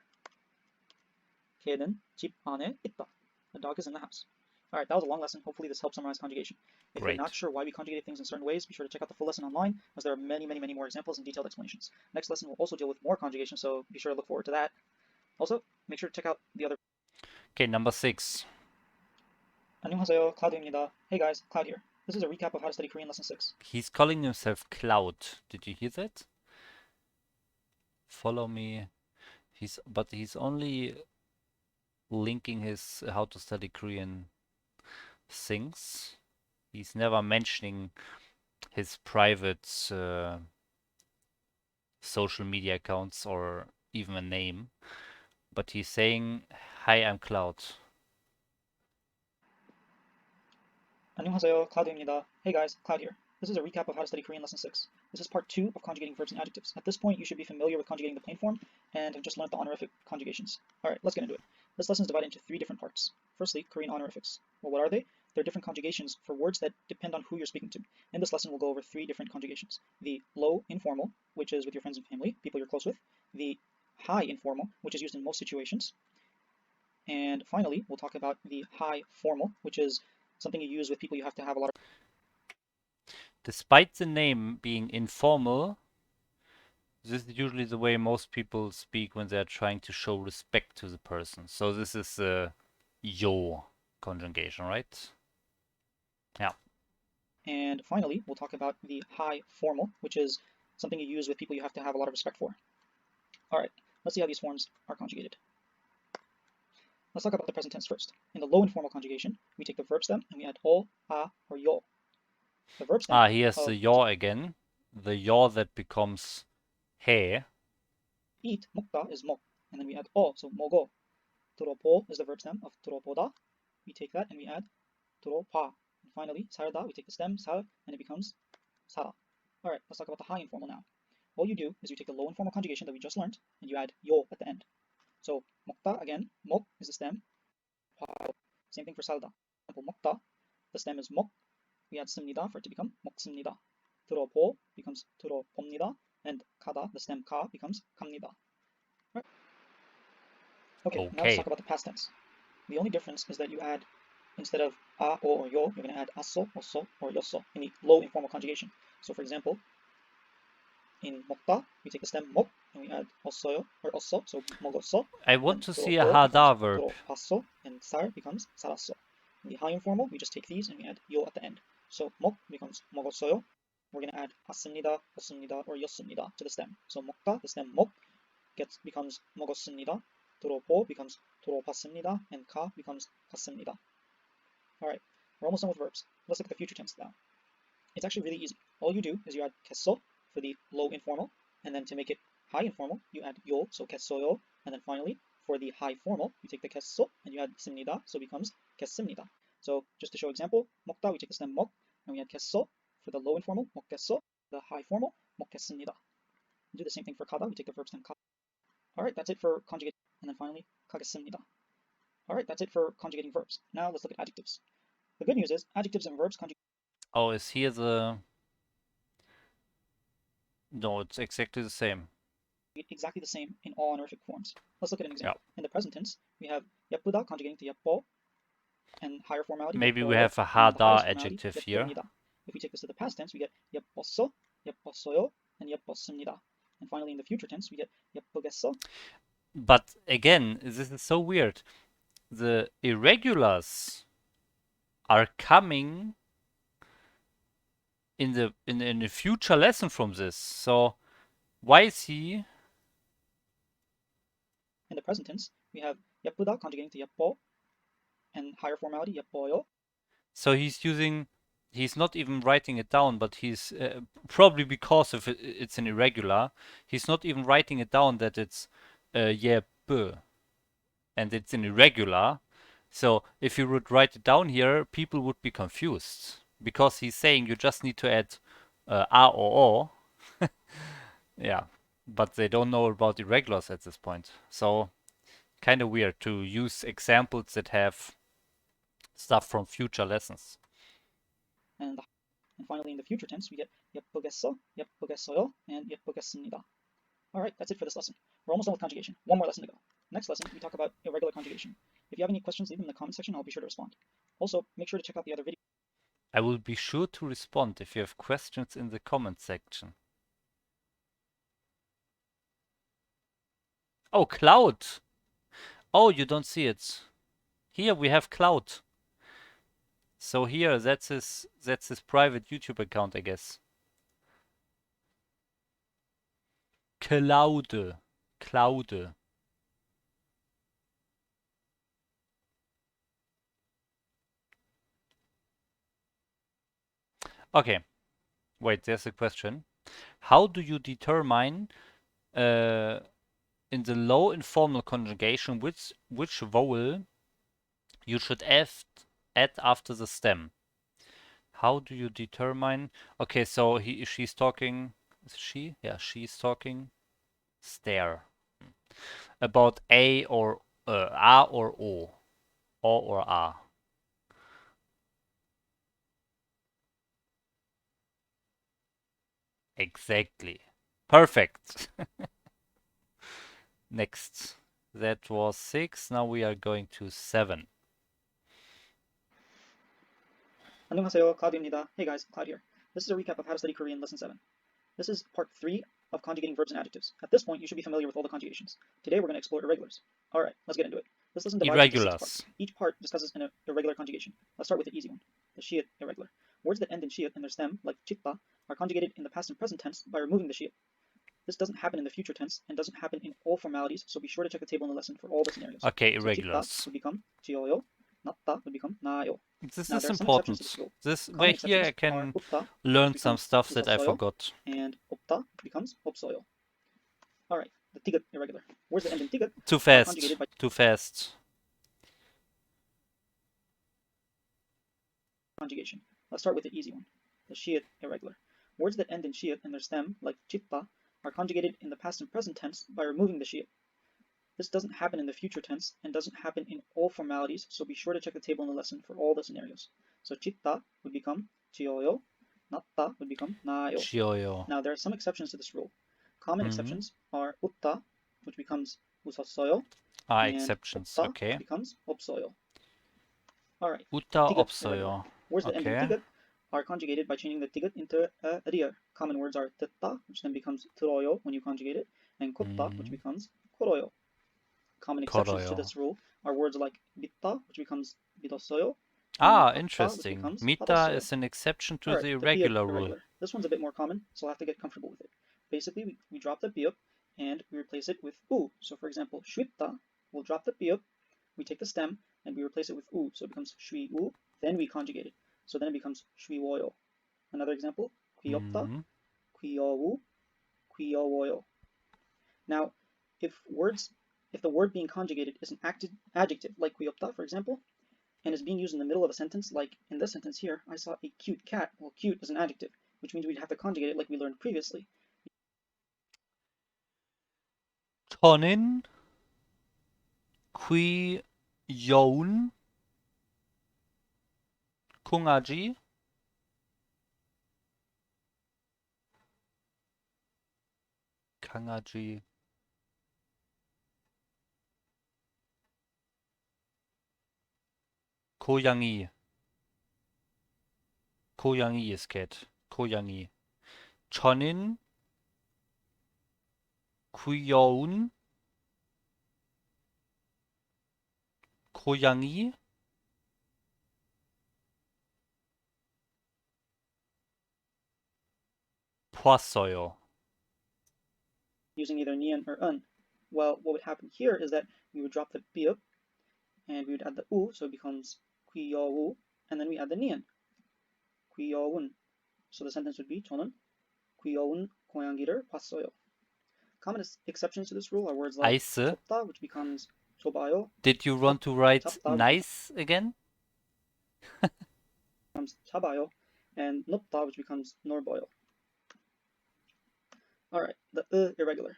걔는 집 안에 있다. The dog is in the house. Alright, that was a long lesson. Hopefully this helps summarize conjugation. If you're not Great. sure why we conjugated things in certain ways, be sure to check out the full lesson online, as there are many, many, many more examples and detailed explanations. Next lesson will also deal with more conjugation, so be sure to look forward to that. Also, make sure to check out the other. Okay, number 6. 안녕하세요, Cloud입니다. Hey guys, Cloud here. This is a recap of how to study Korean lesson 6. He's calling himself Cloud. Did you hear that? Follow me. He's only linking his how to study Korean things. He's never mentioning his private social media accounts or even a name. But he's saying, "Hi, I'm Cloud." 안녕하세요, Cloud입니다. Hey guys, Cloud here. This is a recap of how to study Korean lesson 6. This is part 2 of conjugating verbs and adjectives. At this point, you should be familiar with conjugating the plain form and have just learned the honorific conjugations. Alright, let's get into it. This lesson is divided into 3 different parts. Firstly, Korean honorifics. Well, what are they? They're different conjugations for words that depend on who you're speaking to. In this lesson, we'll go over 3 different conjugations. The low informal, which is with your friends and family, people you're close with. The high informal, which is used in most situations. And finally, we'll talk about the high formal, which is something you use with people you have to have a lot of. Despite the name being informal, This is usually the way most people speak when they're trying to show respect to the person. So this is yo conjugation, right? Yeah. And finally, we'll talk about the high formal, which is something you use with people you have to have a lot of respect for. All right, let's see how these forms are conjugated. Let's talk about the present tense first. In the low informal conjugation, we take the verb stem and we add o, a, or yo. The verb stem Here's the of yaw again. The yaw that becomes he. eat, 먹다, is 먹, and then we add o, so 먹어. 들어보 is the verb stem of 들어보다. We take that and we add 들어봐. And finally, 살다, we take the stem 살, and it becomes 살아. All right, let's talk about the high informal now. All you do is you take the low informal conjugation that we just learned and you add 요 at the end. So 먹다 again, 먹 is the stem. Same thing for 살다. For example, 먹다, the stem is 먹. We add 씁니다 for it to become 먹습니다. 들어보 becomes 들어봅니다, and 가다, the stem 가 becomes 갑니다. Right. Okay, now let's Okay. talk about the past tense. The only difference is that you add, instead of a, o, or yo, you're going to add aso, oso, or yoso in the low informal conjugation. So for example, in 먹다, we take the stem 먹 and we add osso요 or osso, so 먹었어. I want to see a 들어보 becomes hada verb. 들어봤어, and 살 becomes 살았어. In the high informal, we just take these and we add 요 at the end. So 먹 becomes 먹었어요. We're going to add 봤습니다, 봤습니다, or 였습니다 to the stem. So 먹다, the stem 먹, becomes 먹었습니다. 들어보 becomes 들어봤습니다, and 가 becomes 갔습니다. All right, we're almost done with verbs. Let's look at the future tense now. It's actually really easy. All you do is you add kesso for the low informal, and then to make it high informal, you add yo, so kessoyo, and then finally, for the high formal, you take the kesso and you add 씁니다, so it becomes kes습니다. So just to show example, 먹다, we take the stem 먹, and we add kesso for the low informal, 먹겠어, the high formal, 먹겠습니다. Do the same thing for 가다, we take the verb stem 가. All right, that's it for conjugating, and then finally, 가겠습니다. All right, that's it for conjugating verbs. Now let's look at adjectives. The good news is adjectives and verbs conjugate. Oh, is here the... No, it's exactly the same. Exactly the same in all honorific forms. Let's look at an example. Yeah. In the present tense, we have 예쁘다 conjugating to 예뻐, and higher formality Maybe we 예뻐요, have a and the highest hada formality adjective here. 예쁩니다. If we take this to the past tense, we get 예뻤어, 예뻤어요, and 예뻤습니다. And finally, in the future tense, we get 예쁘겠어. But again, this is so weird. The irregulars are coming in the future lesson from this. So why is he? In the present tense, we have 예쁘다 conjugating to 예뻐, and higher formality 예뻐요. So he's not even writing it down, but he's probably because of it's an irregular. He's not even writing it down that it's yeppe, and it's an irregular. So if you would write it down here, people would be confused because he's saying you just need to add a or o. Yeah, but they don't know about irregulars at this point. So kind of weird to use examples that have stuff from future lessons. And finally, in the future tense, we get 예쁘겠어, 예쁘겠어요, and 예쁘겠습니다. All right, that's it for this lesson. We're almost done with conjugation. One more lesson to go. Next lesson, we talk about irregular conjugation. If you have any questions, leave them in the comment section. I'll be sure to respond. Also, make sure to check out the other videos. I will be sure to respond if you have questions in the comment section. Oh, cloud! Oh, you don't see it. Here we have cloud. So here, that's his private YouTube account, I guess. Cloud. Cloud. Okay. Wait, there's a question. How do you determine in the low informal conjugation which vowel you should add after the stem? How do you determine? Okay, so she's talking. Is she? Yeah, she's talking. Stare about a or o or a. Exactly. Perfect. Next. That was 6. Now we are going to 7. 안녕하세요, Cloud입니다. Hey guys, Cloud here. This is a recap of how to study Korean lesson 7. This is part 3 of conjugating verbs and adjectives. At this point, you should be familiar with all the conjugations. Today, we're going to explore irregulars. All right, let's get into it. This lesson divides into 6 parts. Irregulars. Each part discusses an irregular conjugation. Let's start with the easy one, the shiat irregular. Words that end in shiat in their stem, like chitta, are conjugated in the past and present tense by removing the shiat. This doesn't happen in the future tense and doesn't happen in all formalities, so be sure to check the table in the lesson for all the scenarios. Okay, So irregulars. chitta would become chioyo, natta would become nayo. This Now, is there are some exceptions to important. this rule. This Common where here I exceptions are can utta, learn which some becomes stuff that I usosoyo, forgot. and opta, which becomes opsoyo. All right, the tigat irregular. Words that end in tigat Too are fast. conjugated by Too fast. conjugation. Let's start with the easy one, the shiat irregular. Words that end in shiat in their stem, like chitta, are conjugated in the past and present tense by removing the shiat. This doesn't happen in the future tense and doesn't happen in all formalities, so be sure to check the table in the lesson for all the scenarios. So chitta would become chioyo, natta would become nayo. Chioyo. Now, there are some exceptions to this rule. Common exceptions are utta, which becomes usosoyo, and exceptions. opta, Okay. which becomes opsoyo. All right. Utta Tigat opsoyo. irregular. Words that end in tigat are conjugated by changing the tigat into a rir. Common words are tetta, which then becomes turoyo when you conjugate it, and kotta, which becomes koroyo. Common exceptions to this rule are words like bitta, which becomes bidosoyo. Interesting. Mita is an exception to the irregular rule. This one's a bit more common, so I'll have to get comfortable with it. Basically, we drop the biup and we replace it with u. So for example, shwitta, we'll drop the biup, we take the stem, and we replace it with u. So it becomes shwi u, then we conjugate it. So then it becomes shwi woyo. Another example, quiopta, quiowu, quiowoyo. Now, if the word being conjugated is an adjective, like quiopta, for example, and is being used in the middle of a sentence, like in this sentence here, I saw a cute cat. Well, cute is an adjective, which means we'd have to conjugate it like we learned previously. Tonin, qui youn, kungaji, kangaji. 고양이. 고양이 is cat. 고양이. 천인. 귀여운. 고양이. 봤어요. Using either nian or un. Well, what would happen here is that we would drop the biup and we would add the u, so it becomes 귀여우, and then we add the nian, 귀여운. So the sentence would be 저는 귀여운 고양이를 봤어요. Common exceptions to this rule are words like 좁다, which becomes 좁아요. Did you want to write nice again? becomes 잡아요, and 높다, which becomes 넓어요. All right, the irregular.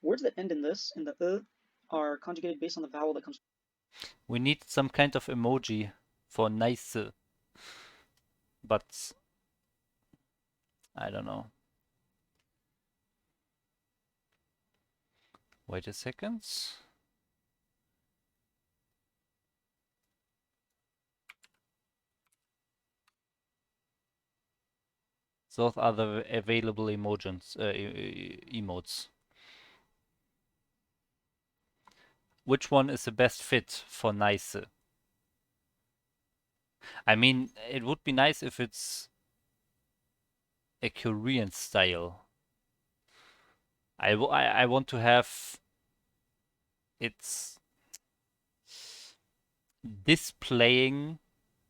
Words that end in this, in the are conjugated based on the vowel that comes. We need some kind of emoji for nice, but I don't know. Wait a second. Those are the available emotions, emotes. Which one is the best fit for nice? I mean, it would be nice if it's a Korean style. I want to have it's displaying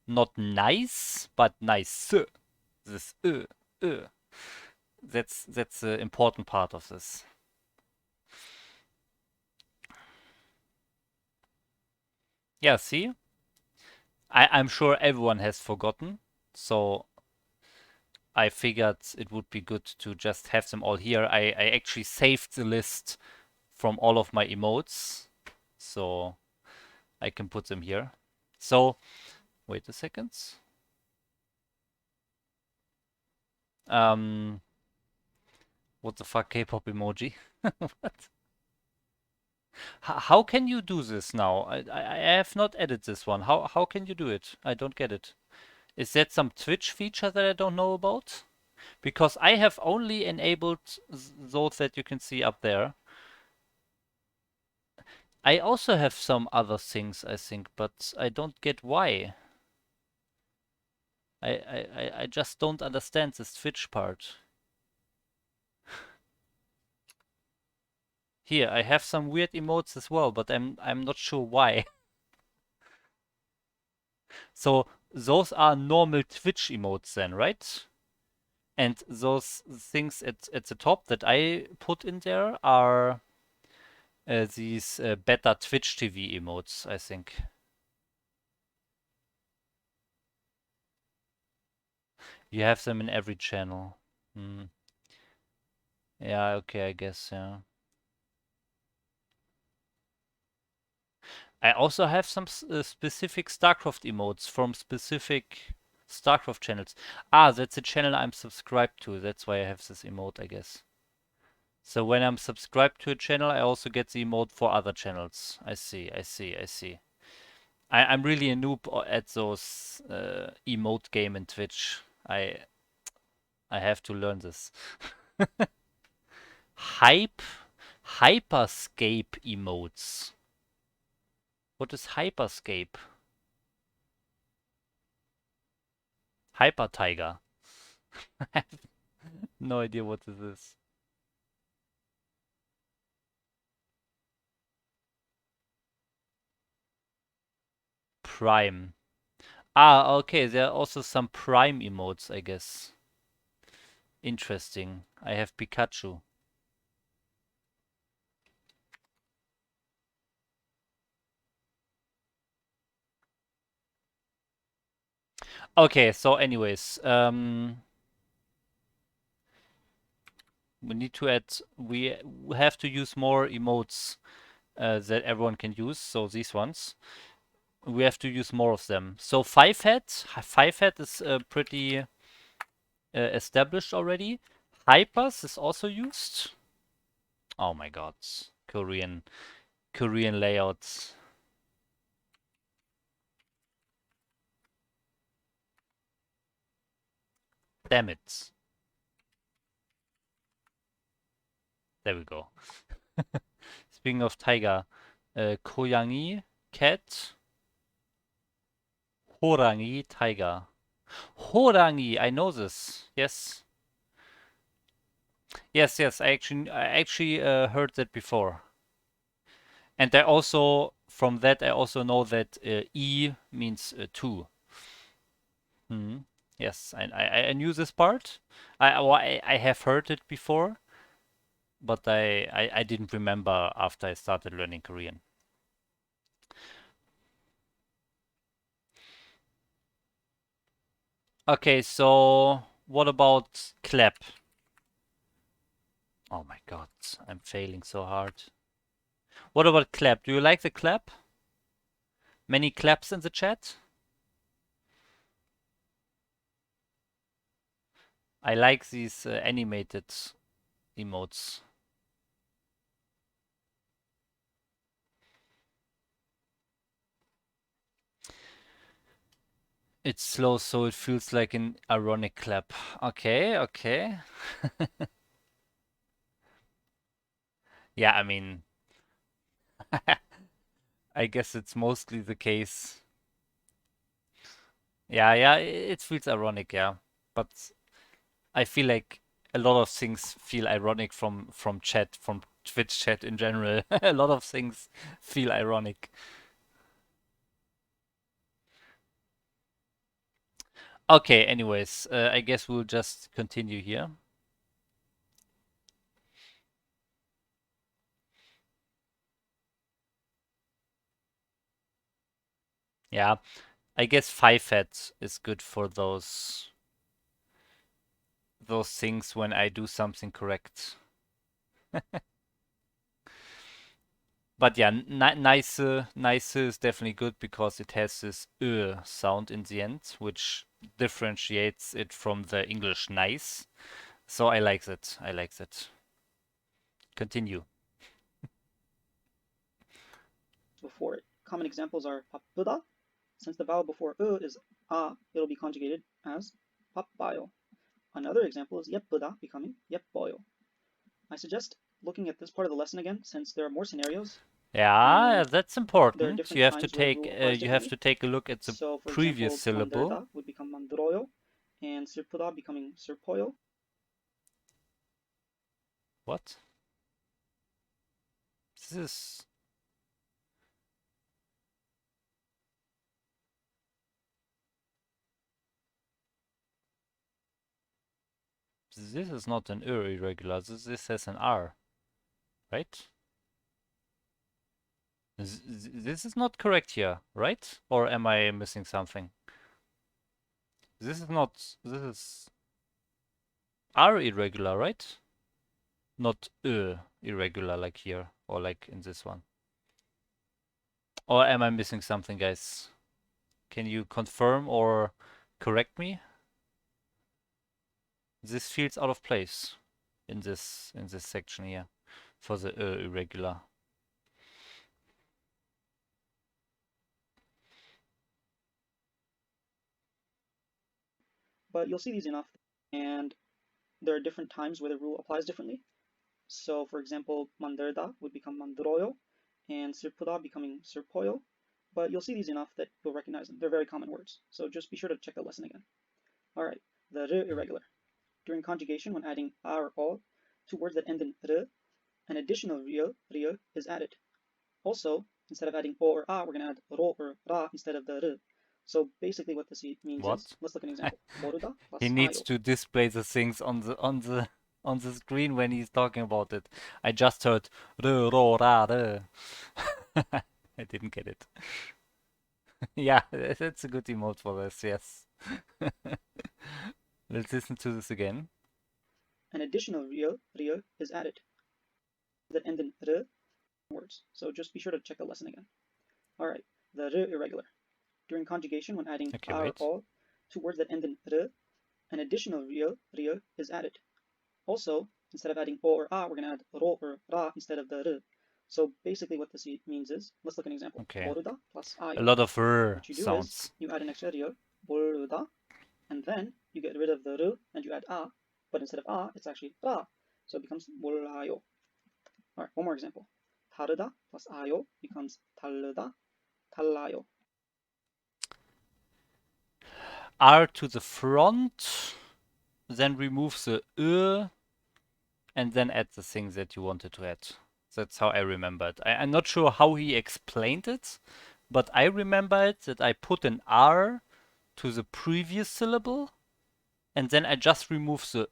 not nice, but nice. This That's the important part of this. Yeah, see? I'm sure everyone has forgotten, so I figured it would be good to just have them all here. I actually saved the list from all of my emotes, so I can put them here. So, wait a second. What the fuck, K-pop emoji? What? How can you do this now? I have not added this one. How can you do it? I don't get it. Is that some Twitch feature that I don't know about? Because I have only enabled those that you can see up there. I also have some other things, I think, but I don't get why. I just don't understand this Twitch part. Here, I have some weird emotes as well, but I'm not sure why. So those are normal Twitch emotes then, right? And those things at the top that I put in there are these better Twitch TV emotes, I think. You have them in every channel. Hmm. Yeah, okay, I guess, yeah. I also have some specific StarCraft emotes from specific StarCraft channels. Ah, that's a channel I'm subscribed to. That's why I have this emote, I guess. So when I'm subscribed to a channel, I also get the emote for other channels. I see, I see, I see. I'm really a noob at those emote game in Twitch. I I have to learn this. Hype, hyperscape emotes. What is hyperscape? Hyper Tiger. I have no idea what this is. Prime. Ah, okay. There are also some Prime emotes, I guess. Interesting. I have Pikachu. Okay, so anyways, we have to use more emotes that everyone can use. So these ones, we have to use more of them. So five head is pretty established already. Hypers is also used. Oh my God, Korean layouts. Damn it. There we go. Speaking of tiger, Koyangi, cat, Horangi, tiger. Horangi, I know this. Yes. Yes, yes, I actually heard that before. And I also, from that, I also know that E means two. Hmm. Yes, I knew this part. I have heard it before, but I didn't remember after I started learning Korean. Okay, so what about clap? Oh my God, I'm failing so hard. What about clap? Do you like the clap? Many claps in the chat? I like these animated emotes. It's slow, so it feels like an ironic clap. Okay, okay. Yeah, I mean, I guess it's mostly the case. Yeah, yeah, it feels ironic, yeah. But I feel like a lot of things feel ironic from chat, from Twitch chat in general. A lot of things feel ironic. Okay, anyways, I guess we'll just continue here. Yeah, I guess five hat is good for those things when I do something correct. But yeah, nice is definitely good because it has this sound in the end, which differentiates it from the English nice. So I like that. I like that. Continue. Before it. Common examples are 바쁘다. Since the vowel before is it'll be conjugated as 바빠요. Another example is 예쁘다 becoming 예뻐요. I suggest looking at this part of the lesson again, since there are more scenarios. Yeah, And that's there are important. different times where the rule applies You have differently. to take a look at the So, for previous example, syllable. 만들다 would become 만들어요, and 슬프다 becoming 슬퍼요. What? This is not an irregular. This has an R, right? This is not correct here, right? Or am I missing something? This is not. This is R irregular, right? Not irregular like here or like in this one. Or am I missing something, guys? Can you confirm or correct me? This feels out of place in this section here for the irregular. But you'll see these enough, and there are different times where the rule applies differently. So, for example, 만들다 would become 만들어요, and 슬프다 becoming 슬퍼요. But you'll see these enough that you'll recognize them. They're very common words. So just be sure to check the lesson again. All right, the r irregular. During conjugation, when adding a or o to words that end in r, an additional ria is added. Also, instead of adding o or a, we're going to add ro or ra instead of the r. So basically what this means is, What? let's look at an example. 모르다 He plus needs 아요. to display the things on the screen when he's talking about it. I just heard r ro ra r. I didn't get it. Yeah, that's a good emote for this. Yes. Let's listen to this again. An additional ria is added that end in r words. So just be sure to check the lesson again. All right, the r irregular. During conjugation, when adding Okay, a or wait. o to words that end in r, an additional ria is added. Also, instead of adding o or a, we're going to add ro or ra instead of the r. So basically what this means is, let's look at an example. Okay. 모르다 plus A 아요. lot of r What you do is, sounds. you add an extra ria, 모르다, and then you get rid of the r and you add a, but instead of a, it's actually ra. So it becomes 몰라요. All right, one more example. 다르다 plus 아요 becomes 다르다, 달라요. R to the front, then remove the and then add the thing that you wanted to add. That's how I remember it. I'm not sure how he explained it, but I remember it that I put an R to the previous syllable, and then I just remove the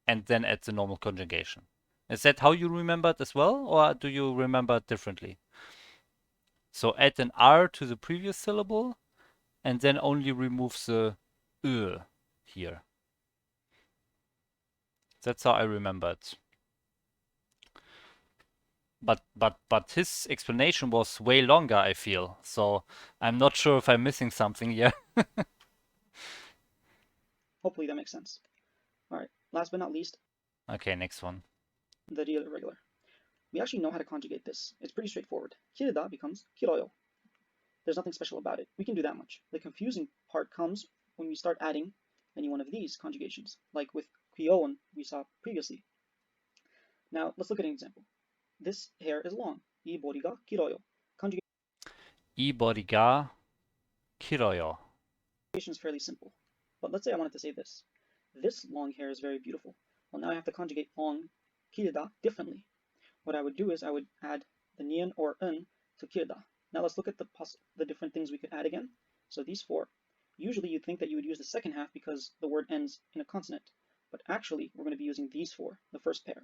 and then add the normal conjugation. Is that how you remember it as well, or do you remember it differently? So add an R to the previous syllable, and then only remove the here. That's how I remember it. But his explanation was way longer, I feel. So I'm not sure if I'm missing something here. Hopefully that makes sense. All right, last but not least, Okay, next one. the real irregular. We actually know how to conjugate this. It's pretty straightforward. 길다 becomes 길어요. There's nothing special about it. We can do that much. The confusing part comes when we start adding any one of these conjugations, like with 귀여운 we saw previously. Now let's look at an example. This hair is long. 이 머리가 길어요. 이 머리가 길어요. Conjugation is fairly simple. But let's say I wanted to say this. This long hair is very beautiful. Well, now I have to conjugate long, 길다, differently. What I would do is I would add the nian or un to 길다. Now let's look at the different things we could add again. So these four. Usually you'd think that you would use the second half because the word ends in a consonant. But actually, we're going to be using these four, the first pair.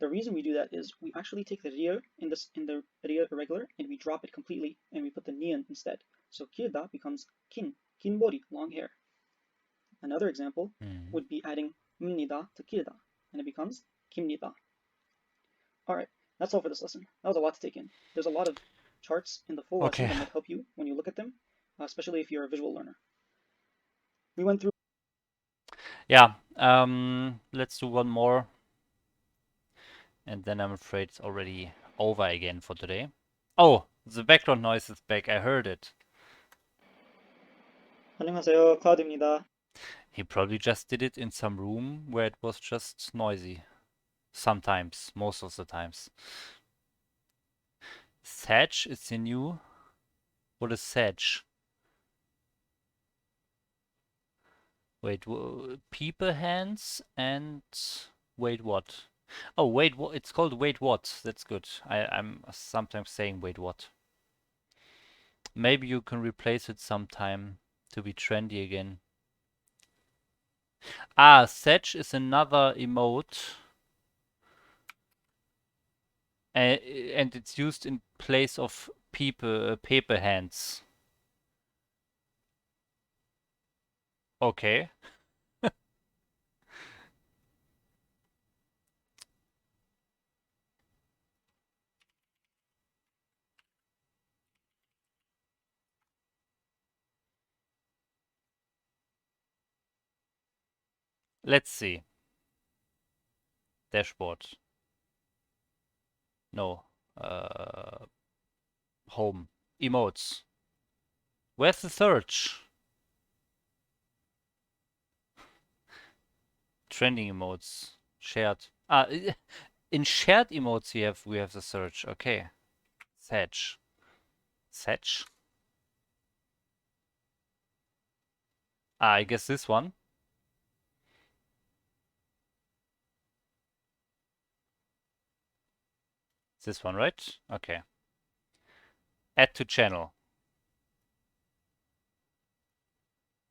The reason we do that is we actually take the ria in the ria irregular and we drop it completely and we put the nian instead. So 길다 becomes 긴 머리, long hair. Another example would be adding 입니다 to 길다, and it becomes 깁니다. All right, that's all for this lesson. That was a lot to take in. There's a lot of charts in the full lesson that might help you when you look at them, especially if you're a visual learner. We went through. Yeah, let's do one more. And then I'm afraid it's already over again for today. Oh, the background noise is back. I heard it. 안녕하세요, 클라우드입니다. He probably just did it in some room where it was just noisy. Sometimes, most of the times. Sedge is the new. What is Sedge? Wait, people hands and wait what? Oh, wait what? It's called wait what. That's good. I'm sometimes saying wait what. Maybe you can replace it sometime to be trendy again. Ah, Sedge is another emote. And it's used in place of people, paper hands. Okay. Let's see. Dashboard. No. Home. Emotes. Where's the search? Trending emotes. Shared. Ah, in shared emotes we have the search. Okay. Sedge. Sedge. Ah, I guess this one. This one, right? Okay. Add to channel.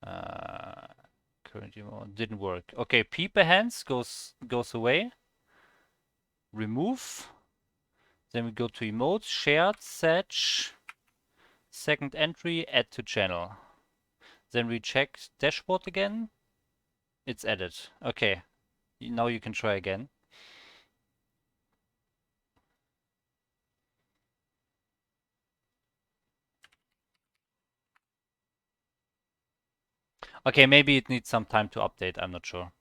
Uh, current emote didn't work. Okay, peeper hands goes away. Remove. Then we go to emotes, shared, sedge, second entry, add to channel. Then we check dashboard again. It's added. Okay. Now you can try again. Okay, maybe it needs some time to update. I'm not sure.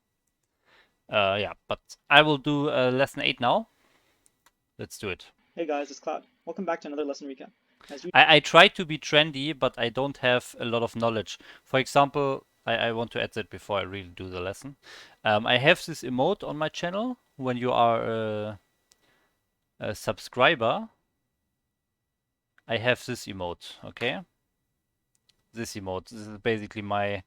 Yeah, but I will do lesson 8 now. Let's do it. Hey guys, it's Cloud. Welcome back to another lesson recap. As you I try to be trendy, but I don't have a lot of knowledge. For example, I want to add that before I really do the lesson. I have this emote on my channel. When you are a subscriber, I have this emote, okay? This emote. This is basically my,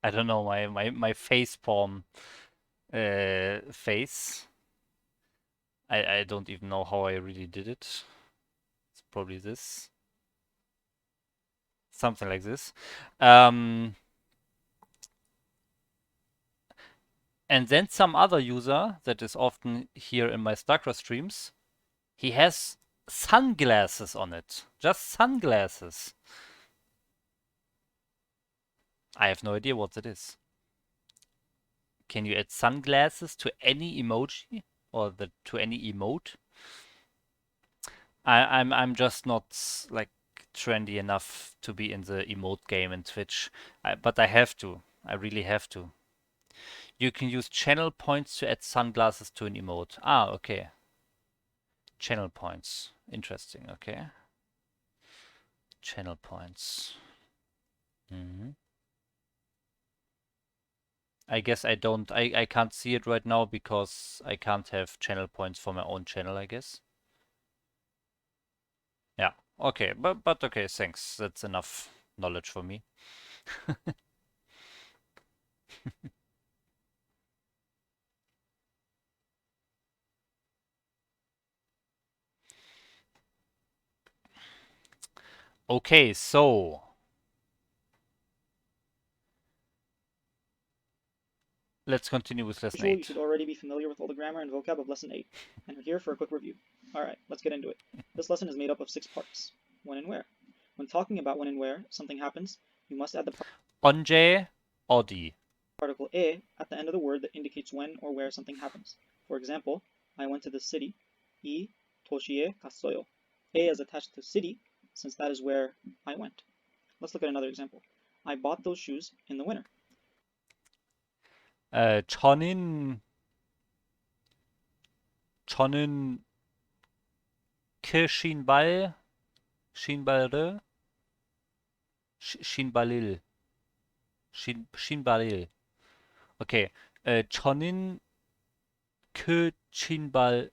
I don't know, my face palm face. I don't even know how I really did it. It's probably this. Something like this. And then some other user that is often here in my StarCraft streams, he has sunglasses on it. Just sunglasses. I have no idea what that is. Can you add sunglasses to any emoji or to any emote? I'm just not like trendy enough to be in the emote game in Twitch, but I have to. I really have to. You can use channel points to add sunglasses to an emote. Ah, okay. Channel points. Interesting. Okay. Channel points. Hmm. I guess I don't. I can't see it right now because I can't have channel points for my own channel, I guess. Yeah. Okay. But okay. Thanks. That's enough knowledge for me. Okay. So let's continue with lesson usual, you 8. should already be familiar with all the grammar and vocab of lesson 8, and you're here for a quick review. Alright, let's get into it. This lesson is made up of 6 parts. When and where. When talking about when and where something happens, you must add the Onje Odi. particle e at the end of the word that indicates when or where something happens. For example, I went to the city. I toshi에 갔어요. E is attached to city, since that is where I went. Let's look at another example. I bought those shoes in the winter. 저는 저는 그 신발을 신발을 신발을. Okay. 저는 그 신발을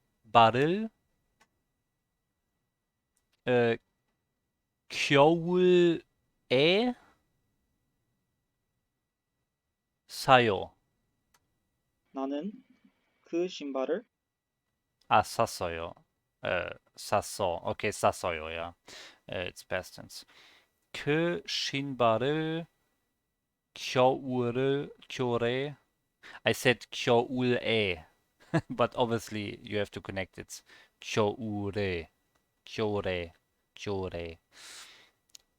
어, 겨울에 사요. 나는 그 신발을 아, 샀어요. 샀어. 오케이, 샀어요. Yeah. It's past tense. 그 신발을 겨울에. I said 겨울에, but obviously you have to connect it. 겨울에, 겨울에, 겨울에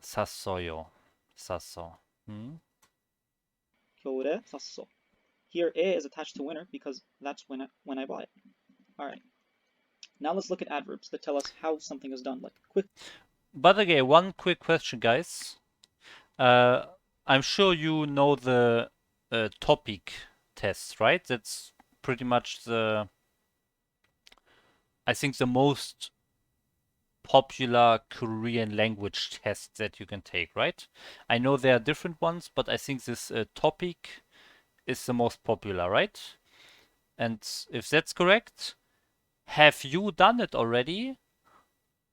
샀어요. 샀어. 음? 겨울에 샀어. Here, 에 is attached to winter because that's when I bought it. All right. Now let's look at adverbs that tell us how something is done, like quick. But again, one quick question, guys. Uh, I'm sure you know the topic test, right? That's pretty much I think the most popular Korean language test that you can take, right? I know there are different ones, but I think this topic is the most popular, right? And if that's correct, have you done it already?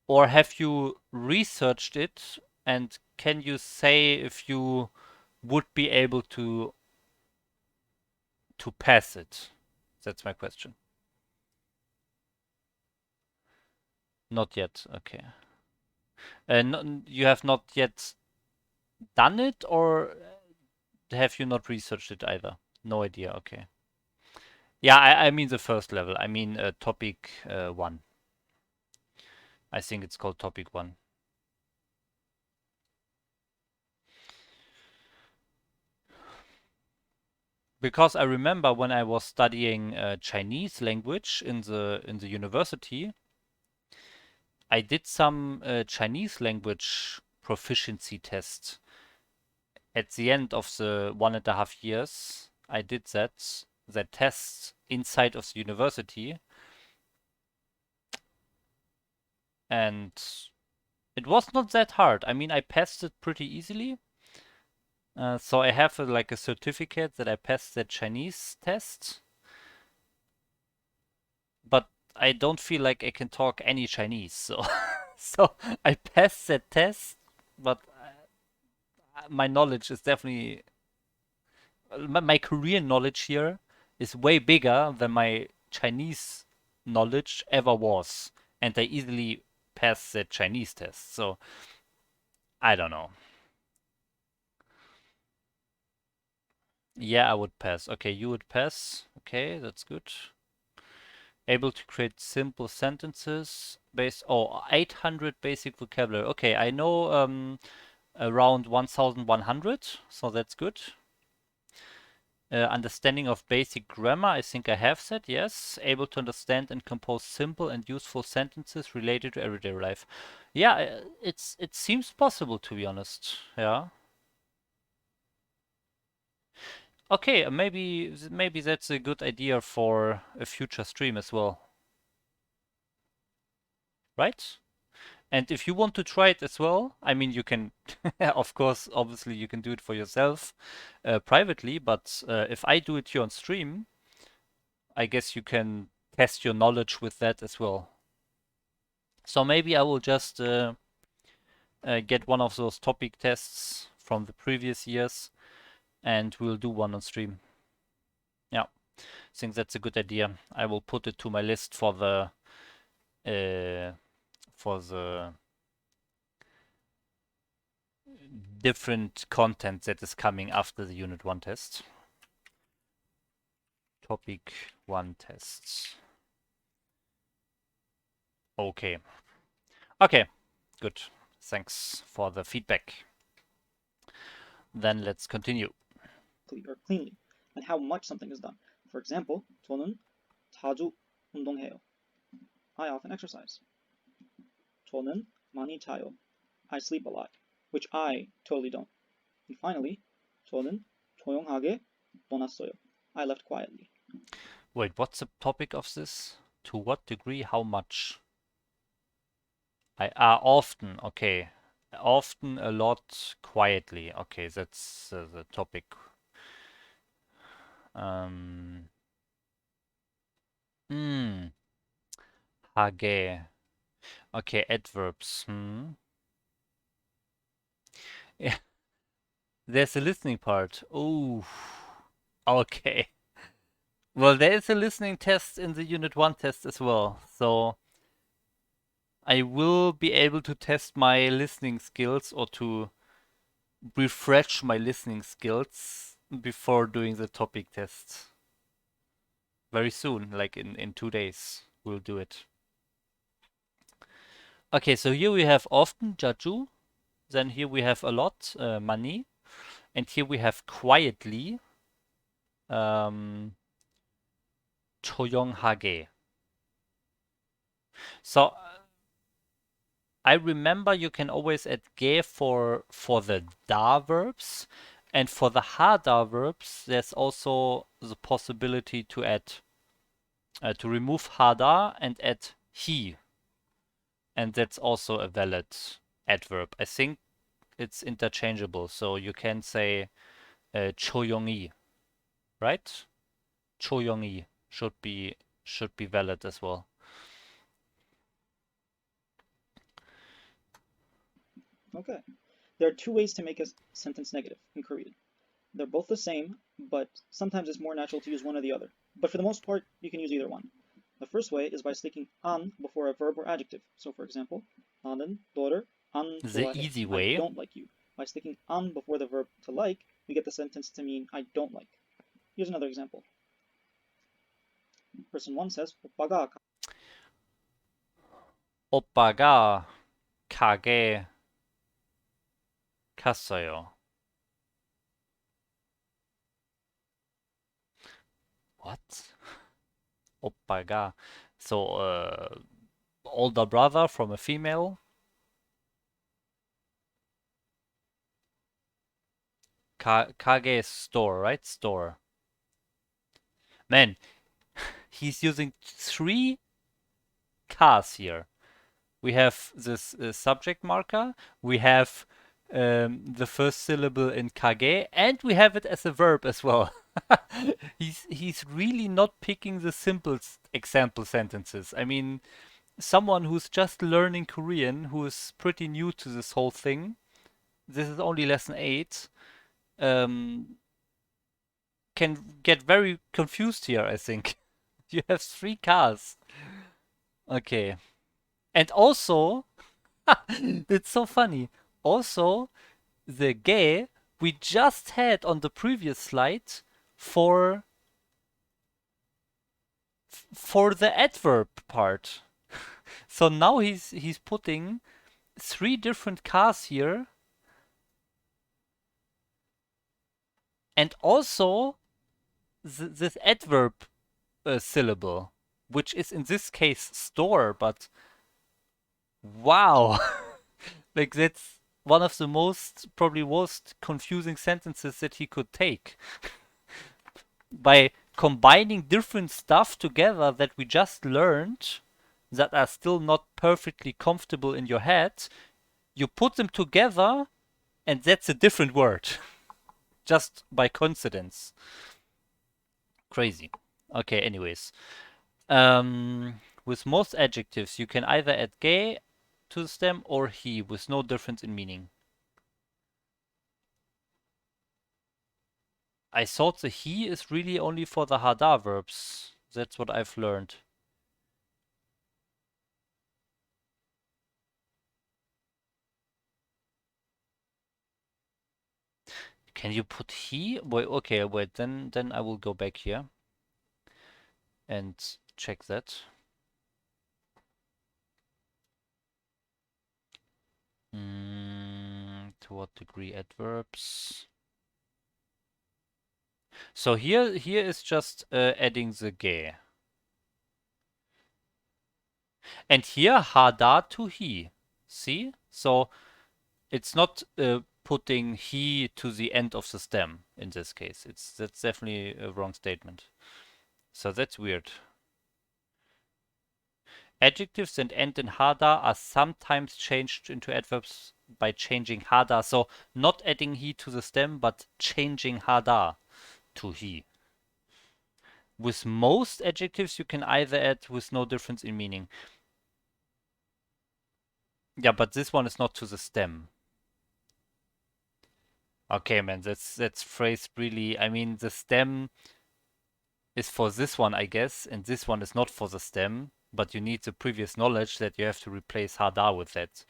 Or have you researched it? And can you say if you would be able to pass it? That's my question. Not yet. Okay. You have not yet done it, or have you not researched it either? No idea. Okay. Yeah, I mean the first level. I mean topic 1. I think it's called topic 1. Because I remember when I was studying Chinese language in the university, I did some Chinese language proficiency test at the end of the 1.5 years. I did that test inside of the university, and it was not that hard. I mean, I passed it pretty easily. So I have like a certificate that I passed the Chinese test, but I don't feel like I can talk any Chinese. So so I passed that test, but my knowledge is definitely my Korean knowledge here is way bigger than my Chinese knowledge ever was, and I easily passed the Chinese test. So I don't know. Yeah, I would pass. Okay, you would pass. Okay, that's good. Able to create simple sentences based 800 basic vocabulary. Okay, I know around 1100, so that's good. Understanding of basic grammar, I think I have that, yes. Able to understand and compose simple and useful sentences related to everyday life. Yeah, it seems possible, to be honest. Yeah. Okay, maybe that's a good idea for a future stream as well, right? And if you want to try it as well, I mean, you can, of course, obviously, you can do it for yourself privately, but if I do it here on stream, I guess you can test your knowledge with that as well. So maybe I will just get one of those topic tests from the previous years and we'll do one on stream. Yeah, I think that's a good idea. I will put it to my list for the different content that is coming after the Unit 1 test. Topic 1 tests. Okay. Okay, good. Thanks for the feedback. Then let's continue. Or cleanly, and how much something is done. For example, 저는 자주 운동해요. I often exercise. 저는 많이 자요. I sleep a lot, which I totally don't. And finally, 저는 조용하게 떠났어요. I left quietly. Wait, what's the topic of this? To what degree, how much? I often, okay. Often, a lot, quietly. Okay, that's the topic. Um, hmm, Hage. Okay, adverbs. Yeah, there's a listening part. Oh, okay. Well, there is a listening test in the Unit 1 test as well. So I will be able to test my listening skills or to refresh my listening skills before doing the topic test. Very soon, like in 2 days, we'll do it. Okay, so here we have often, jaju. Then here we have a lot, money. And here we have quietly, 조용하게. So I remember you can always add ge for the da verbs, and for the ha da verbs, there's also the possibility to add to remove ha da and add he, and that's also a valid adverb. I think it's interchangeable, so you can say 조용히, right? 조용히 should be valid as well. Okay. There are two ways to make a sentence negative in Korean. They're both the same, but sometimes it's more natural to use one or the other. But for the most part, you can use either one. The first way is by sticking an before a verb or adjective. So for example, 나는 너를 안 The 좋아해. easy I way. don't like you. By sticking an before the verb to like, we get the sentence to mean I don't like. Here's another example. Person 1 says 오빠가 가게 갔어요. What? 오빠가. So, older brother from a female. Kage is store, right? Store. Man, he's using 3 cars here. We have this subject marker, we have the first syllable in kage, and we have it as a verb as well. He's really not picking the simple example sentences. I mean, someone who's just learning Korean, who is pretty new to this whole thing, this is only lesson 8, um, can get very confused here, I think. You have 3 cars. Okay. And also, it's so funny. Also, the ge we just had on the previous slide for for the adverb part. So now he's putting 3 different cars here, and also this adverb syllable, which is in this case store, but wow. Like that's one of the probably most confusing sentences that he could take. By combining different stuff together that we just learned that are still not perfectly comfortable in your head, you put them together and that's a different word. Just by coincidence. Crazy. Okay, anyways. With most adjectives, you can either add ge to the stem or he with no difference in meaning. I thought the he is really only for the hada verbs. That's what I've learned. Can you put he? Wait, okay, wait, then I will go back here and check that. To what degree adverbs? So here is just adding the ge. And here hada to he. See? So it's not putting he to the end of the stem in this case. That's definitely a wrong statement. So that's weird. Adjectives that end in hada are sometimes changed into adverbs by changing hada. So not adding he to the stem, but changing hada to he. With most adjectives, you can either add with no difference in meaning. Yeah, but this one is not to the stem. Okay, man, that's phrased really. I mean, the stem is for this one, I guess, and this one is not for the stem. But you need the previous knowledge that you have to replace hada with that.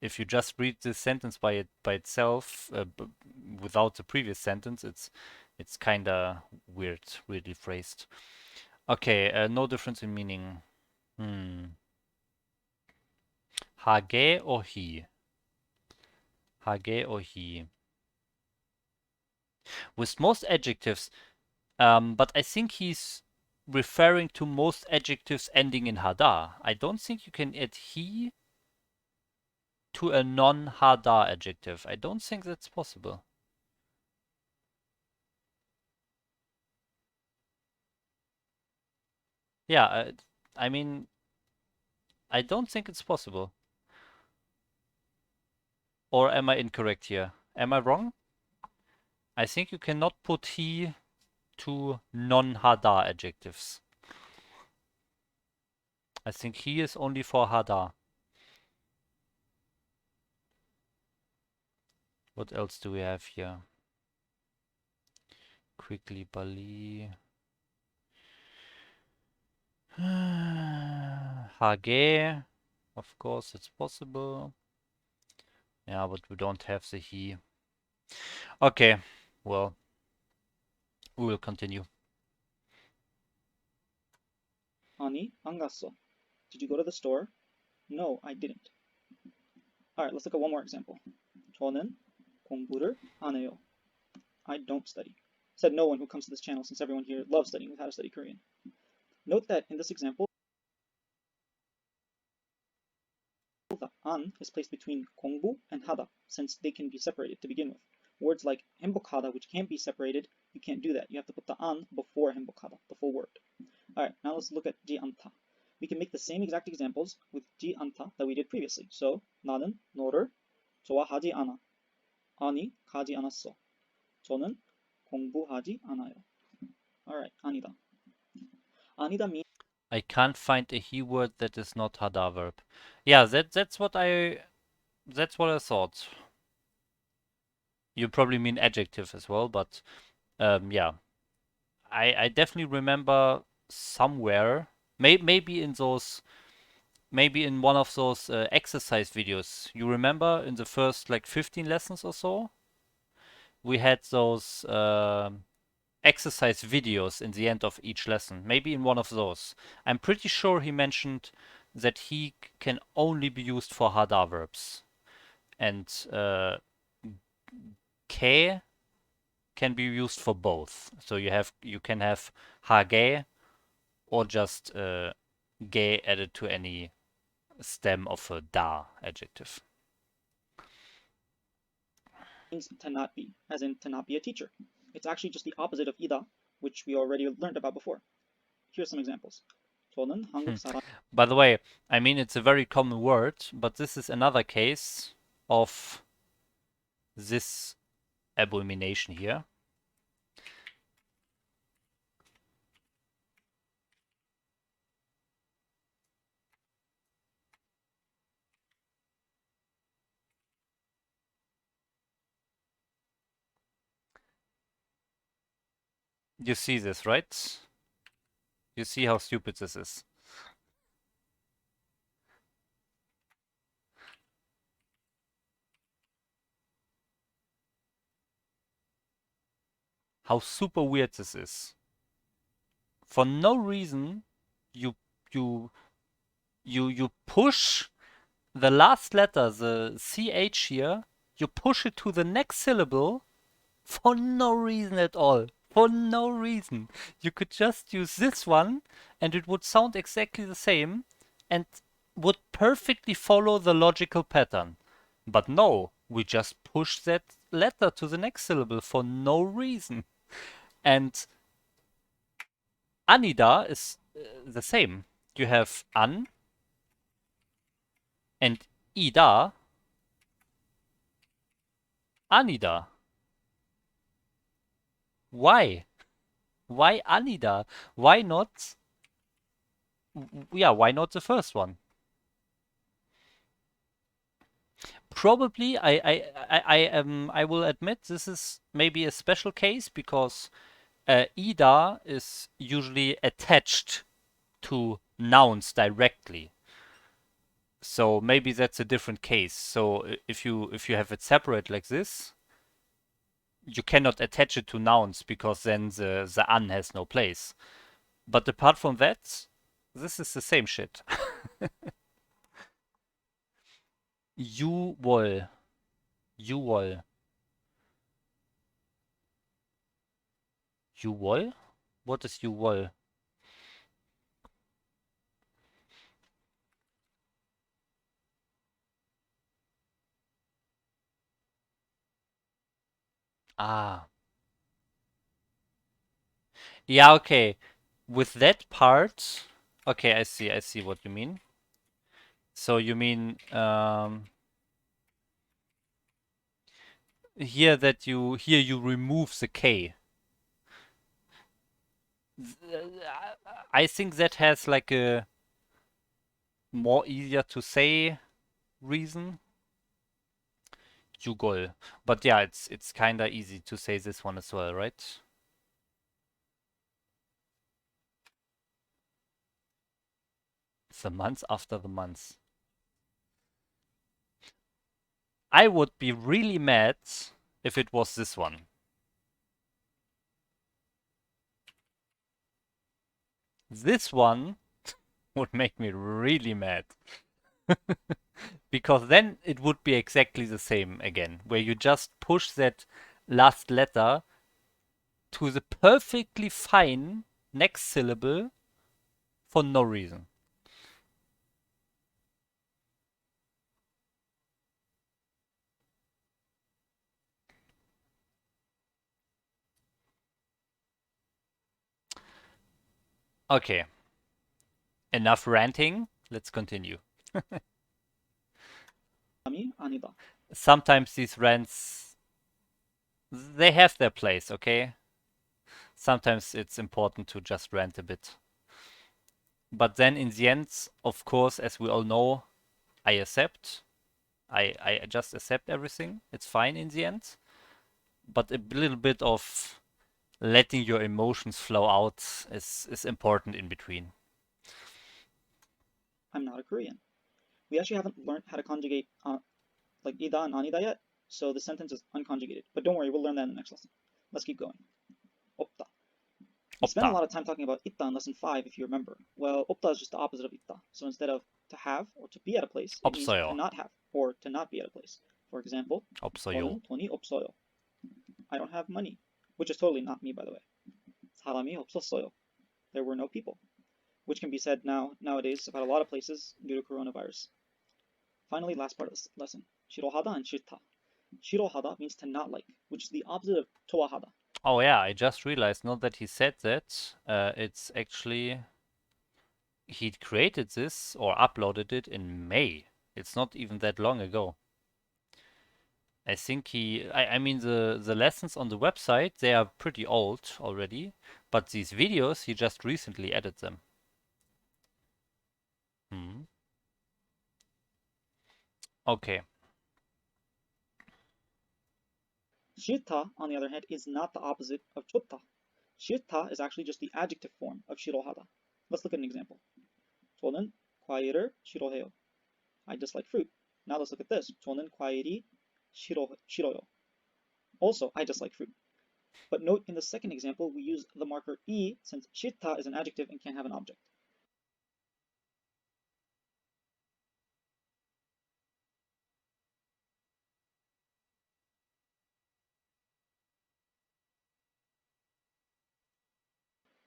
If you just read this sentence by itself, without the previous sentence, it's kinda weird, weirdly phrased. Okay, no difference in meaning. Hage or he? Hage or he? With most adjectives, but I think he's referring to most adjectives ending in hada. I don't think you can add he to a non-hada adjective. I don't think that's possible. Yeah, I mean, I don't think it's possible. Or am I incorrect here? Am I wrong? I think you cannot put he to non-hada adjectives. I think he is only for hada. What else do we have here? Quickly, Bali. Hage. Of course, it's possible. Yeah, but we don't have the he. Okay, well, we will continue. 아니, 안 갔어. Did you go to the store? No, I didn't. Alright, let's look at one more example. 저는 공부를 안 해요. I don't study. Said no one who comes to this channel, since everyone here loves studying with how to study Korean. Note that in this example, the an is placed between 공부 and 하다, since they can be separated to begin with. Words like 행복하다, which can't be separated, you can't do that. You have to put the an before 행복하다, the full word. Alright, now let's look at 지 않다. We can make the same exact examples with 지 않다 that we did previously. So, 나는 너를 좋아하지 않아. 아니, 가지 않았어. 저는 공부하지 않아요. Alright, 아니다. 아니다 means I can't find a he word that is not hada verb. Yeah, that's what I thought. You probably mean adjective as well, but yeah, I definitely remember somewhere, maybe in those, maybe in one of those exercise videos. You remember in the first like 15 lessons or so, we had those exercise videos in the end of each lesson. Maybe in one of those. I'm pretty sure he mentioned that he can only be used for hada verbs, and ke can be used for both. So you can have hage or just ge added to any stem of a da adjective. means to not be, as in to not be a teacher. It's actually just the opposite of ida, which we already learned about before. Here's some examples. 저는 한국 사람. By the way, I mean it's a very common word, but this is another case of this abomination here. You see this, right? You see how stupid this is. How super weird this is. For no reason, you you you push the last letter, the ch here, you push it to the next syllable for no reason at all. For no reason. You could just use this one and it would sound exactly the same and would perfectly follow the logical pattern. But no, we just push that letter to the next syllable for no reason. And Anida is the same. You have an And ida, anida. Why? Why anida? Why not? Yeah, why not the first one? Probably, I will admit this is maybe a special case because ida is usually attached to nouns directly. So maybe that's a different case. So if you have it separate like this, you cannot attach it to nouns because then the an has no place. But apart from that, this is the same shit. You woll. You woll. You woll? What is you woll? Ah. Yeah, okay. With that part, okay, I see what you mean. So you mean here you remove the K. I think that has like a more easier to say reason. Jugol. But yeah, it's kinda easy to say this one as well, right? The months after the months. I would be really mad if it was this one. This one would make me really mad. Because then it would be exactly the same again, where you just push that last letter to the perfectly fine next syllable for no reason. Okay, enough ranting. Let's continue. 사람이 아니다. Sometimes these rants, they have their place, okay? Sometimes it's important to just rant a bit. But then in the end, of course, as we all know, I accept. I just accept everything. It's fine in the end. But a little bit of letting your emotions flow out is important in between. I'm not a Korean. We actually haven't learned how to conjugate like ida and anida yet, so the sentence is unconjugated. But don't worry, we'll learn that in the next lesson. Let's keep going. 없다. We spent a 없다. lot of time talking about 있다 in lesson 5, if you remember. Well, 없다 is just the opposite of 있다. So instead of to have or to be at a place, it means to 없어요. not have or to not be at a place. For example, 없어요. 저는 돈이 없어요. I don't have money, which is totally not me, by the way. 사람이 없었어요. There were no people, which can be said nowadays about a lot of places due to coronavirus. Finally, last part of this lesson. 싫어하다 and 싫다. 싫어하다 means to not like, which is the opposite of 좋아하다. Oh yeah, I just realized not that he said that. It's actually he created this or uploaded it in May. It's not even that long ago. I think I mean the lessons on the website, they are pretty old already, but these videos he just recently added them. Hmm. Okay. 싫다, on the other hand, is not the opposite of 좋다. 싫다 is actually just the adjective form of 싫어하다. Let's look at an example. 저는 과일을 싫어해요. I dislike fruit. Now let's look at this. 저는 과일이 싫어요. Also, I dislike fruit. But note in the second example, we use the marker e since 싫다 is an adjective and can't have an object.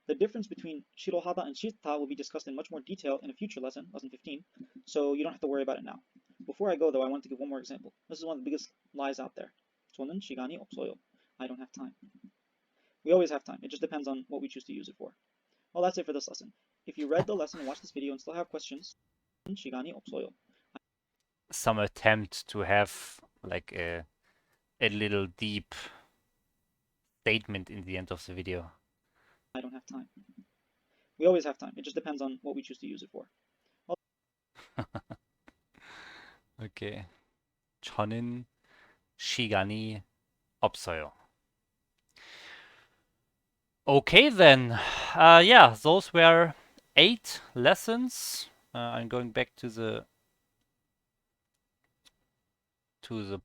The difference between 싫어하다 and 싫다 will be discussed in much more detail in a future lesson, lesson 15, so you don't have to worry about it now. Before I go though, I want to give one more example. This is one of the biggest lies out there. 저는 시간이 없어요. I don't have time. We always have time. It just depends on what we choose to use it for. Well, that's it for this lesson. If you read the lesson and watched this video and still have questions, 시간이 없어요. some attempt to have like a little deep statement in the end of the video. I don't have time. We always have time. It just depends on what we choose to use it for. Okay. 저는 시간이 없어요. Okay then. Yeah, those were 8 lessons. I'm going back to the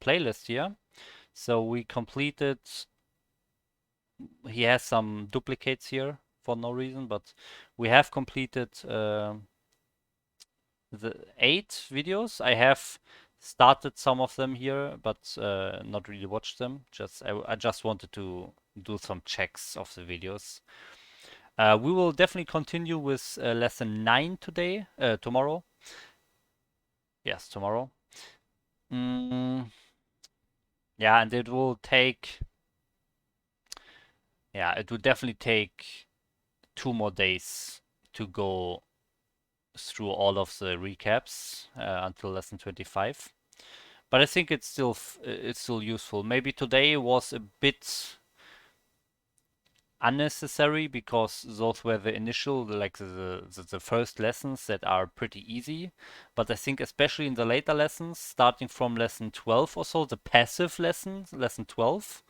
playlist here. So we completed. He has some duplicates here for no reason, but we have completed the 8 videos. I have started some of them here, but not really watched them. I just wanted to do some checks of the videos. We will definitely continue with lesson 9 tomorrow. Yes, tomorrow. Yeah, and it will definitely take 2 more days to go through all of the recaps until lesson 25. But I think it's still useful. Maybe today was a bit unnecessary because those were the initial, like the first lessons that are pretty easy. But I think especially in the later lessons, starting from lesson 12 or so, the passive lessons, lesson 12,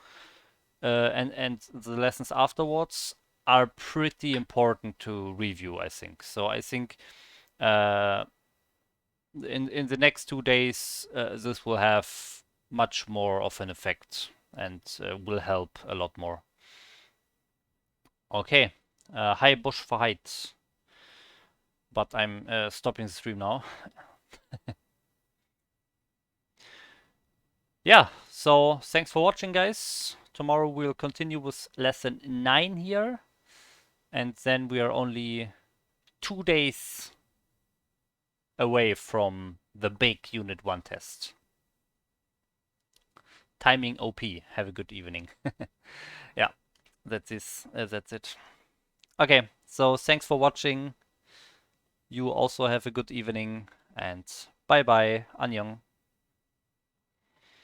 and the lessons afterwards are pretty important to review, I think. So I think uh, in the next 2 days, this will have much more of an effect and will help a lot more. Okay, hi Bush for height, but I'm stopping the stream now. Yeah, so thanks for watching, guys. Tomorrow we'll continue with lesson 9 here, and then we are only 2 days away from the big Unit 1 test. Timing OP. Have a good evening. Yeah, that's it. Okay, so thanks for watching. You also have a good evening, and bye bye. Annyeong.